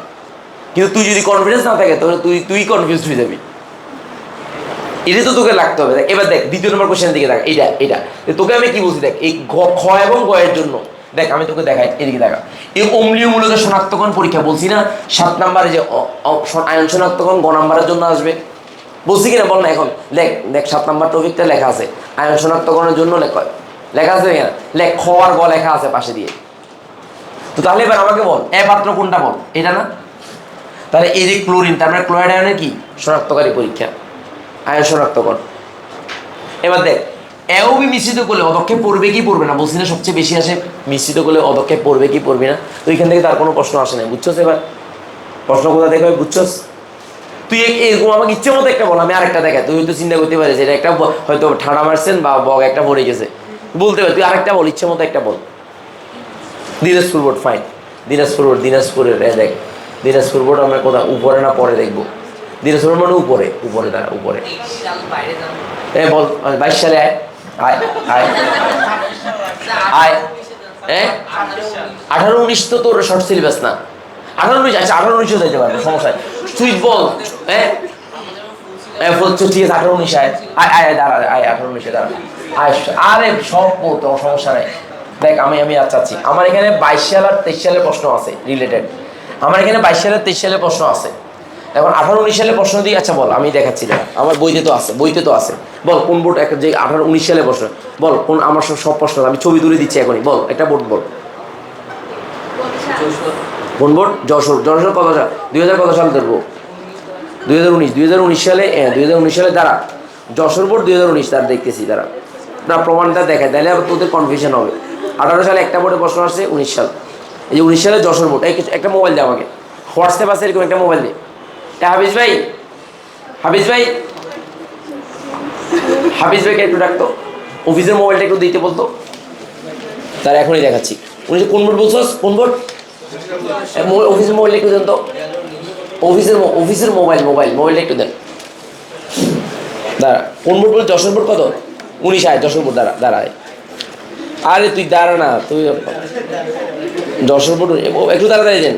কিন্তু তুই যদি কনফিডেন্স না থাকে তাহলে তুই কনফিউজড হয়ে যাবি। এটা তো তোকে লাগতে হবে। দেখ এবার দেখ দ্বিতীয় নম্বর কোশ্চেনের দিকে দেখ, এটা তোকে আমি কি বলছি দেখ, এই খ এবং গ এর জন্য দেখ আমি তোকে দেখাই, এদিকে দেখা। এই অম্লীয় মূলকের শনাক্তকরণ পরীক্ষা বলছি না, 7 নম্বরে যে আয়ন শনাক্তকরণ গ নম্বরের জন্য আসবে, বলছি কিনা বল না এখন। দেখ দেখ 7 নম্বর টপিকটা লেখা আছে আয়ন শনাক্তকরণের জন্য লেখা আছে কিনা, লেখ খ আর গ লেখা আছে পাশে দিয়ে। তো তাহলে এবার আমাকে বল এ পাত্র কোনটা, বল এটা না। তাহলে এই যে ক্লোরিন, তার মানে ক্লোরাইড আয়নের কি শনাক্তকারী পরীক্ষা, আয়ন শনাক্তকরণ। এবার দেখ এওবি মিশ্রিত করলে অদক্ষেপ পড়বে কি পড়বে না, বলছি না সবচেয়ে বেশি আসে মিশ্রিত করলে অদক্ষেপ পড়বে কি পড়বে না। তো এখান থেকে তার কোনো প্রশ্ন আসে না, বুঝছস? এবার প্রশ্ন কোথা থেকে হয় বুঝছস? তুই এরকম আমাকে ইচ্ছে মতো একটা বল, আমি আরেকটা দেখা, তুই হয়তো চিন্তা করতে পারিস এটা একটা হয়তো ঠাড়া মারছেন বা বগ একটা পড়ে গেছে, বলতে পারি তুই আরেকটা বল, ইচ্ছে মতো একটা বল। Dinajpur board, fine. দিনাজপুরের দেখ, দিনাজপুর বোর্ড আমরা কোথাও উপরে না পরে দেখবো? দিনাজপুর মানে উপরে, দাঁড়া উপরে। বল 22 সালে আয় আয় আয় আয় 18-19 তো তোর শর্ট সিলেবাস না, 18-19, আচ্ছা 18-19 যাইতে পারবে, সমস্যা। তুই বল ঠিক আছে 18-19 আয় আয় আয় দাঁড়া আয় 18-19 দাঁড়া আয়, আরে সব বলতো সমস্যা নেই। দেখ আমি আচ্ছা আমার এখানে 22 সাল আর 23 সালের প্রশ্ন আছে রিলেটেড, আমার এখানে 22 সাল আর 23 সালের প্রশ্ন আছে। এখন 18-19 সালের প্রশ্ন দিয়ে আচ্ছা বল, আমি দেখাচ্ছি না, আমার বইতে তো আছে, বল কোন বোর্ড একটা যে 18-19 সালের প্রশ্ন, বল কোন আমার সব প্রশ্ন আমি ছবি তুলে দিচ্ছি এখনই, বল একটা বোর্ড বল। কোন বোর্ড? যশোর কত সাল? 2000 কত সাল ধরবো? 2019 সালে, 2019 সালে দাঁড়া, যশোর বোর্ড 2019 তার দেখতেছি, দাঁড়া না প্রমাণটা দেখায়, তাহলে আবার তোদের কনফিউশন হবে। 18 সালে একটা বোর্ডে প্রশ্ন আসছে, 19 সাল, এই যে 19 সালে যশোর বোর্ড। একটা মোবাইল দে আমাকে, হোয়াটসঅ্যাপ আছে এরকম একটা মোবাইল দে। হাফিজ ভাইকে একটু ডাকতো, অফিসের মোবাইলটা একটু দিতে বলতো, তার এখনই দেখাচ্ছি। উনি কোন বোর্ড বলছো? কোন বোর্ড? অফিসের মোবাইলটা একটু দেন তো, অফিসের মোবাইলটা একটু দেন। দাঁড়া কোন বোর্ড বল? যশোর বোর্ড কত? 19 আয় যশোর বোর্ড, দাঁড়ায়। আরে তুই দাঁড়া না, তুই যশোর বোর্ড একটু তাড়াতাড়ি দেন।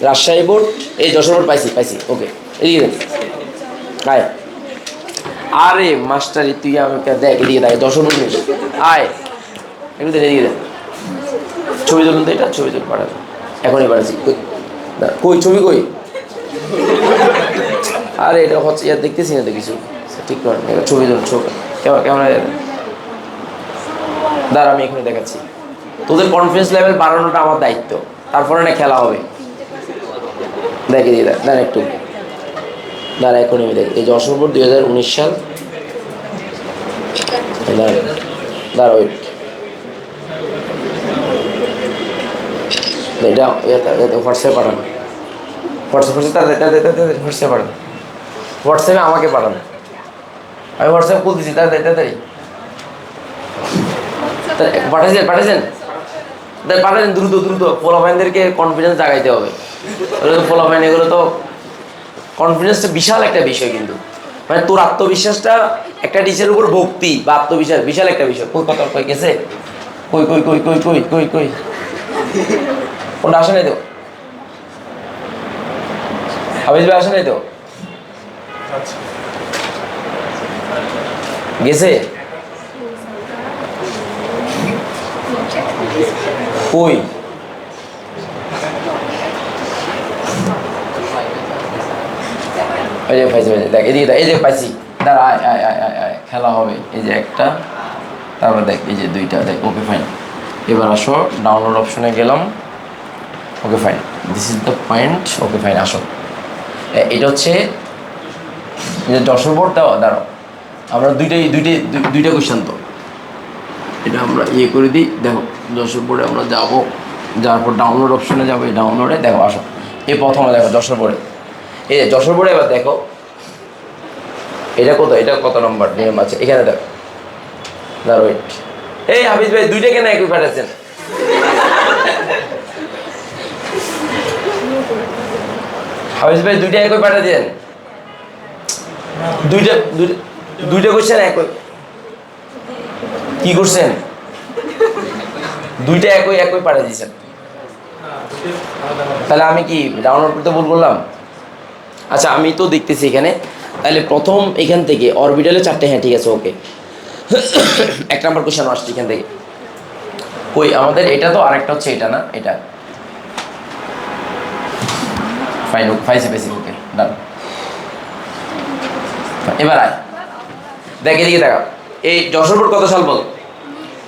রাজশাহী বোর্ড, এই যশোর বোর্ড পাইছি, ওকে এদিকে দেন আয়। আরে মাস্টারি তুই আমাকে দেখ, এদিকে দেখ যশোর বোর্ড আয়, একটু দেন এদিকে দেন। ছবি তুলুন তো, এটা ছবি তুল পাঠান, এখনই পাঠাচ্ছি। কই ছবি কই? আরে এটা হচ্ছে ইয়ার দেখতেছি না তো কিছু, ঠিক করেন ছবি তুলুন, কেমন দাঁড়া আমি এখানে দেখাচ্ছি। তোদের কনফিডেন্স লেভেল বাড়ানোটা আমার দায়িত্ব, তারপরে না খেলা হবে। দেখে দিয়ে দেখ একটু দাঁড়া, এখনই আমি দেখ, এই যশোর বোর্ড 2019 সাল, দাঁড়া ওয়েট, এটা হোয়াটসঅ্যাপে পাঠান, হোয়াটসঅ্যাপে আমাকে পাঠান, আমি হোয়াটসঅ্যাপ খুলতেছি, তাড়াতাড়ি পাঠাইছেন দ্রুত। পোলাপাইনদেরকে কনফিডেন্স জাগাইতে হবে, পোলাপাইন এগুলো তো কনফিডেন্সটা বিশাল একটা বিষয়, কিন্তু মানে তোর আত্মবিশ্বাসটা একটা টিচারের উপর ভক্তি বা আত্মবিশ্বাস বিশাল একটা বিষয়। কথা কই গেছে, কই কোনটা আসে নাই তো? হাফিজ ভাই আসে নাই তো? গেছে কই? দেখ এদিকে দেখ, এই যে পাইছি, দাঁড়া আয় খেলা হবে। এই যে একটা, তারপর দেখ এই যে দুইটা, দেখ ওকে ফাইন। এবার আসো ডাউনলোড অপশনে গেলাম, okay fine, this is the point, okay fine আসো। এটা হচ্ছে যশোর বোর্ড, দাঁড়াও আমরা দুইটা কোয়েশ্চেন, তো এটা আমরা করে দিই। দেখো যশোর বোর্ডে আমরা যাবো, যাওয়ার পর ডাউনলোড অপশনে যাবো, এই ডাউনলোডে দেখো আসো, এই প্রথমে দেখো যশোর বোর্ডে, এই যে যশোর বোর্ডে। এবার দেখো এটা কত নম্বর নিয়ম আছে এখানে দেখো, দাঁড়ো ওয়েট। এই হাফিজ ভাই দুইটা কেন একই পাঠাচ্ছেন? হাফিজ ভাই দুইটা একই পাঠাচ্ছেন, দুইটা কোশ্চেন একই কি করছেন? দুইটা একই পাঠিয়ে দিয়েছেন, তাহলে আমি কি ডাউনলোড করতে ভুল করলাম? আচ্ছা আমি তো দেখতেছি এখানে তাহলে প্রথম এখান থেকে অরবিটালে 4টে, হ্যাঁ ঠিক আছে, ওকে। 1 নম্বর কোশ্চেন আসছে এখান থেকে। কই আমাদের এটা তো, আরেকটা হচ্ছে এটা না, এটা ফাইন, ফাইসে পেয়েছি, ওকে ডান। এবার আয়, দেখ এদিকে দেখা। এই যশোরপুর কত সাল বল?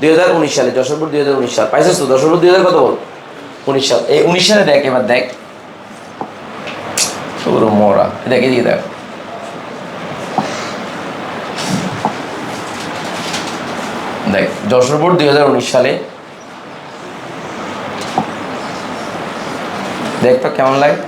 2019 সালে। যশোরপুর 2019 সাল পাইছিস তো? যশোরপুর 2000 কত বল? 19 সাল। এই 19 সালে দেখ, এবার দেখ পুরো মরা, দেখ এদিকে দেখ। দেখ যশোরপুর 2019 সালে, দেখ তো কেমন লাগে।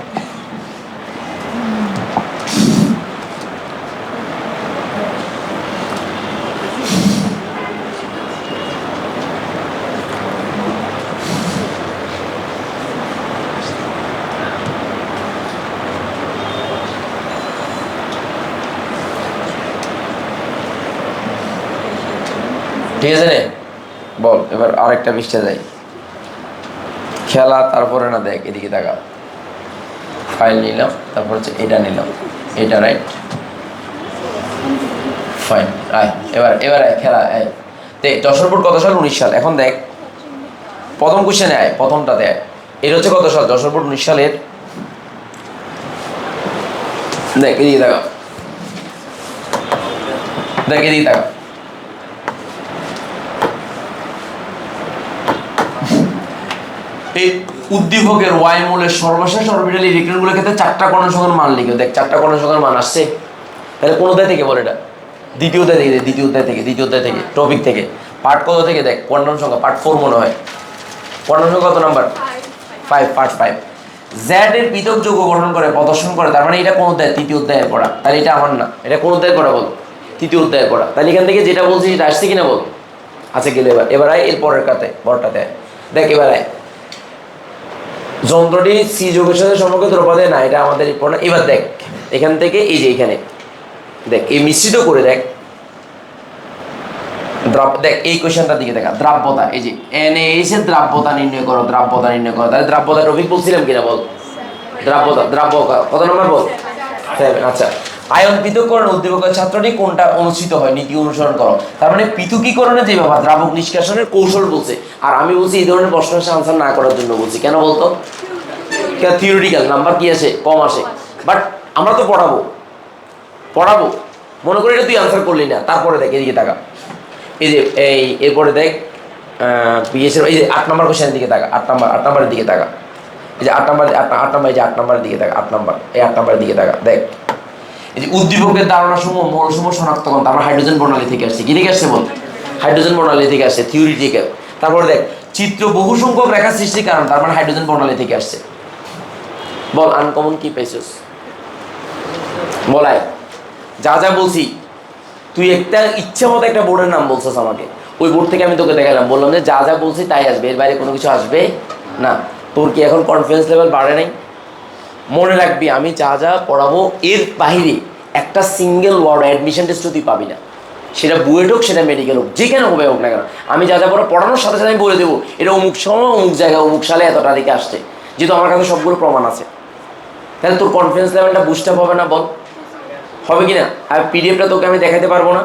ঠিক আছে রে, বল এবার আরেকটা পৃষ্ঠা যাই। খেলা, তারপরে না দেখ এদিকে দেখা, ফাইল নিলাম, তারপর হচ্ছে এটা নিলাম, এটা রাইট, ফাইন। আয় এবার, এবার আয় খেলা, আয়। যশোরপুর কত সাল? 19 সাল। এখন দেখ প্রথম কোশ্চেনে আয়, প্রথমটাতে আয়। এটা হচ্ছে কত সাল? যশোরপুর 19 সালের। দেখ এদিকে দেখা, দেখ এদিকে দেখা। এই উদ্দীপকের ওয়াই মূলের সর্বশেষ অরবিটাল ইলেকট্রনগুলোর ক্ষেত্রে 4টা কোণের সঙ্গে মান লিখো। দেখ 4টা কোণের সঙ্গে মান আসছে। তাহলে কোন অধ্যায় থেকে বল? এটা দ্বিতীয় অধ্যায় থেকে, দ্বিতীয় অধ্যায় থেকে, দ্বিতীয় অধ্যায় থেকে, টপিক থেকে। পার্ট কত থেকে? দেখ কোয়ান্টাম সংখ্যা, পার্ট 4 মনে হয়। কোয়ান্টাম সংখ্যা কত নাম্বার? 5, পার্ট 5। জেড এর পৃথক যৌগ গঠন করে, প্রদর্শন করে, তার মানে এটা কোন অধ্যায়? তৃতীয় অধ্যায়ের পড়া। তাহলে এটা আমার না, এটা কোন অধ্যায়ের পড়া বল? তৃতীয় অধ্যায়ের পড়া। তাহলে এখান থেকে যেটা বলছি সেটা আসছে কিনা বল? আচ্ছা গেলে এবার, এবার আয় এর পরের কাতে, বড়টাতে দেখ। এবার আয়, যন্ত্রটি সি যোগের সাথে সম্পর্কিত উপাদান না, এটা আমাদের পড়া। এবার দেখ এখান থেকে, এই যে এখানে দেখ, এই মিশ্রিত করে দেখ, দেখ এই কোশ্চেনটার দিকে দেখা, দ্রাব্যতা। এই যে NaH এর দ্রাব্যতা নির্ণয় করো, দ্রাব্যতা নির্ণয় করো। তাহলে দ্রাব্যতা টপিক বলছিলাম কিনা বল? দ্রাব্যতা, দ্রাব্য কত নম্বর বল? 7। আচ্ছা, আয়ন পৃথককরণ উদ্দীপকের ছাত্রটি কোনটা অনুষ্ঠিত হয়? নীতি অনুসরণ করো। তার মানে পৃথকীকরণে যে ব্যাপার, দ্রাবক নিষ্কাশনের কৌশল বলছে। আর আমি বলছি এই ধরনের প্রশ্ন আনসার না করার জন্য বলছি। কেন বলতো? থিওরিটিক্যাল নাম্বার কি আসে? কম আসে। বাট আমরা তো পড়াবো, পড়াবো। মনে করি এটা তুই আনসার করলি না, তারপরে দেখ এদিকে তাকা। এই যে এই এরপরে দেখ বিএসের এই যে 8 নম্বর কোশ্চেনের দিকে তাকা, 8 নম্বরের দিকে তাকা। এই যে 8 নম্বর, 8 নম্বর, এই যে 8 নম্বরের দিকে তাকা, 8 নম্বর, এই 8 নম্বরের দিকে তাকা। দেখ এই যে উদ্দীপকের ধারণাসমূহ, মৌলসমূহ শনাক্তকরণ, তারপর হাইড্রোজেন প্রণালী থেকে আসছে। কি থেকে আসছে বল? হাইড্রোজেন প্রণালী থেকে আসছে, থিওরিটিক্যাল। তারপরে দেখ চিত্র বহু সংখ্যক রেখা সৃষ্টির কারণ, তার মানে হাইড্রোজেন প্রণালী থেকে আসছে। বল আনকমন কি পাইছিস? বলাই যা যা বলছি, তুই একটা ইচ্ছা মতো একটা বোর্ডের নাম বলছিস আমাকে, ওই বোর্ড থেকে আমি তোকে দেখালাম, বললাম যে যা যা বলছি তাই আসবে, এর বাইরে কোনো কিছু আসবে না। তোর কি এখন কনফিডেন্স লেভেল বাড়ে নাই? মনে রাখবি আমি যা যা পড়াবো এর বাইরে একটা সিঙ্গেল ওয়ার্ড অ্যাডমিশন টেস্টও তুই পাবি না। সেটা বুয়েট হোক, সেটা মেডিকেল হোক, যেখানে হবে হোক না কেন, আমি যা যা পড়ানোর সাথে সাথে আমি বলে দেবো এটা অমুক সময় অমুক জায়গায় অমুক সালে এতটা দিকে আসছে, যেহেতু আমার কাছে সবগুলো প্রমাণ আছে। তাহলে তোর কনফিডেন্স লেভেলটা বুস্ট আপ হবে না বল? হবে কি না? আর পিডিএফটা তোকে আমি দেখাতে পারবো না,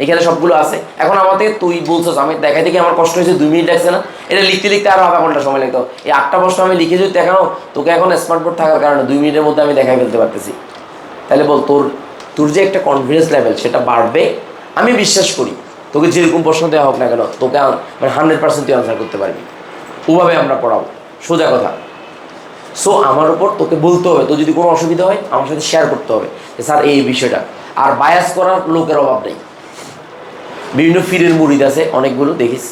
এখানে সবগুলো আছে। এখন আমাদের তুই বলছিস আমি দেখাইতে কি আমার কষ্ট হয়েছে? 2 মিনিট লাগছে না? এটা লিখতে লিখতে আরও আধা ঘন্টা সময় লাগতো। এই 8টা প্রশ্ন আমি লিখে যদি দেখানো, তোকে এখন স্মার্টবোর্ড থাকার কারণে 2 মিনিটের মধ্যে আমি দেখাই ফেলতে পারতেছি। তাহলে বল তোর তোর যে একটা কনফিডেন্স লেভেল সেটা বাড়বে। আমি বিশ্বাস করি তোকে যেরকম প্রশ্ন দেওয়া হোক না কেন, তোকে মানে 100% তুই আনসার করতে পারবি। ওভাবে আমরা পড়াবো, সোজা কথা। সো আমার উপর তোকে বলতে হবে, তোর যদি কোনো অসুবিধা হয় আমার সাথে শেয়ার করতে হবে যে স্যার এই বিষয়টা। আর বায়াস করার লোকের অভাব নেই। বিভিন্ন ফিরের মুরিদ আছে অনেকগুলো, দেখিস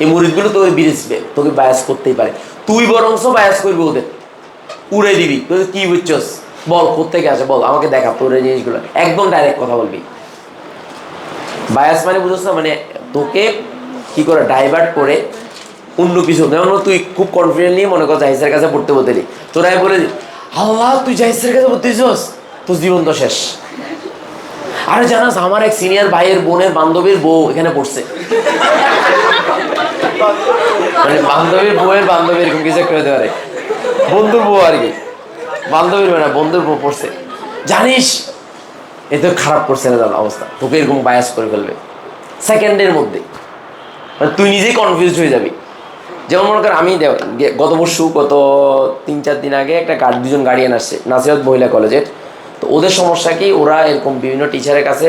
এই মুরিদগুলো তোকে বিরেসবে, তোকে বায়াস করতেই পারে। তুই বরংস বায়াস করবি ওদের, উড়ে দিবি। তুই কী বুঝছস বল? কোত্থেকে আছে বল আমাকে, দেখা তোর এই জিনিসগুলো। একদম ডাইরেক্ট কথা বলবি। বায়াস মানে বুঝছ না, মানে তোকে কী করে ডাইভার্ট করে অন্য কিছু। যেমন তুই খুব কনফিডেন্ট নিয়ে মনে কর জাহিসের কাছে পড়তে বলতেলি, তোরাই বলে আল্লাহ তুই জাহিসের কাছে পড়তেছিস, তোর জীবন তো শেষ। আরে জানাস আমার এক সিনিয়র ভাইয়ের বোনের বান্ধবীর বউ এখানে পড়ছে, মানে বান্ধবীর বউয়ের বান্ধবী এরকম কিছু একটা হতে পারে, বন্ধুর বউ আর কি, বান্ধবীর না বন্ধুর বউ পড়ছে। জানিস এ তো খারাপ করছে না অবস্থা, তোকে এরকম বায়াস করে ফেলবে সেকেন্ডের মধ্যে, মানে তুই নিজেই কনফিউজ হয়ে যাবি। যেমন মনে কর আমি গত 3-4 দিন আগে একটা দুজন গার্ডিয়ান আসছে নাসিরাত মহিলা কলেজের। তো ওদের সমস্যা কি, ওরা এরকম বিভিন্ন টিচারের কাছে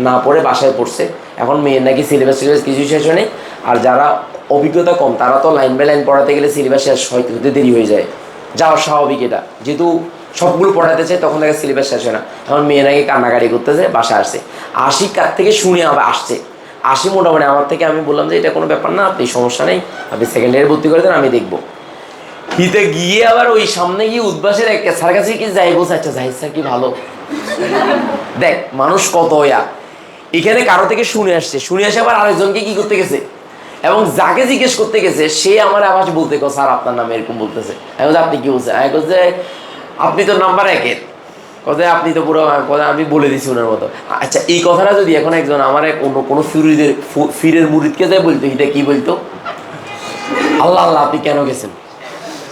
না পড়ে বাসায় পড়ছে। এখন মেয়ের নাকি সিলেবাস কিছু শেষ হয়নি, আর যারা অভিজ্ঞতা কম তারা তো লাইন বাই লাইন পড়াতে গেলে সিলেবাস শেষ হতে দেরি হয়ে যায়, যাওয়া স্বাভাবিক। এটা যেহেতু সবগুলো পড়াতে চাই তখন তাকে সিলেবাস শেষ হয় না। এখন মেয়ে নাকি কান্নাকাটি করতেছে, বাসা আসছে, আশি কার থেকে শুনে আবার আসছে, আসি মোটামুটি আমার থেকে। আমি বললাম যে এটা কোনো ব্যাপার না, আপনি সমস্যা নেই, আপনি সেকেন্ড ইয়ারে ভর্তি করে দেন, আমি দেখবো। হিতে গিয়ে আবার ওই সামনে গিয়ে উদ্বাসের এক স্যার কাছে কি যাই বলছে, আচ্ছা জাহিদ স্যার কি ভালো। দেখ মানুষ কত এখানে কারো থেকে শুনে আসছে, শুনে আসে আবার আরেকজনকে কি করতে গেছে, এবং যাকে জিজ্ঞেস করতে গেছে সে আমার আবার বলতে গো স্যার আপনার নামে এরকম বলতেছে। আমি বলছি আপনি কি বলছেন, আমি বলছে আপনি তো নাম্বার 1-এর, কথা আপনি তো পুরো কথা আমি বলে দিছি ওনার মতো। আচ্ছা এই কথাটা যদি এখন একজন আমার অন্য কোনো ফিরের মুরিদকে যায় বলতো, এটা কি বলতো, আল্লাহ আল্লাহ আপনি কেন গেছেন,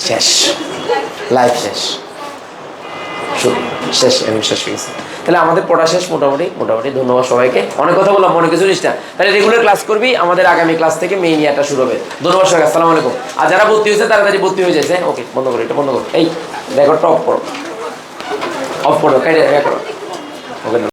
শেষ, লাইফ শেষ, শেষ, আমি শেষ হয়ে গেছি। তাহলে আমাদের পড়া শেষ মোটামুটি। ধন্যবাদ সবাইকে, অনেক কথা বললাম, মনে কিছু জিনিস না। তাহলে রেগুলার ক্লাস করবি, আমাদের আগামী ক্লাস থেকে মেইন ইয়ারটা শুরু হবে। ধন্যবাদ সবাইকে, আসসালামু আলাইকুম। আর যারা ভর্তি হয়েছে তাড়াতাড়ি ভর্তি হয়ে যাচ্ছে। ওকে, বন্ধ করো, এটা বন্ধ করো, এই রেকর্ডটা অফ করো, কাইটে করো। ওকে।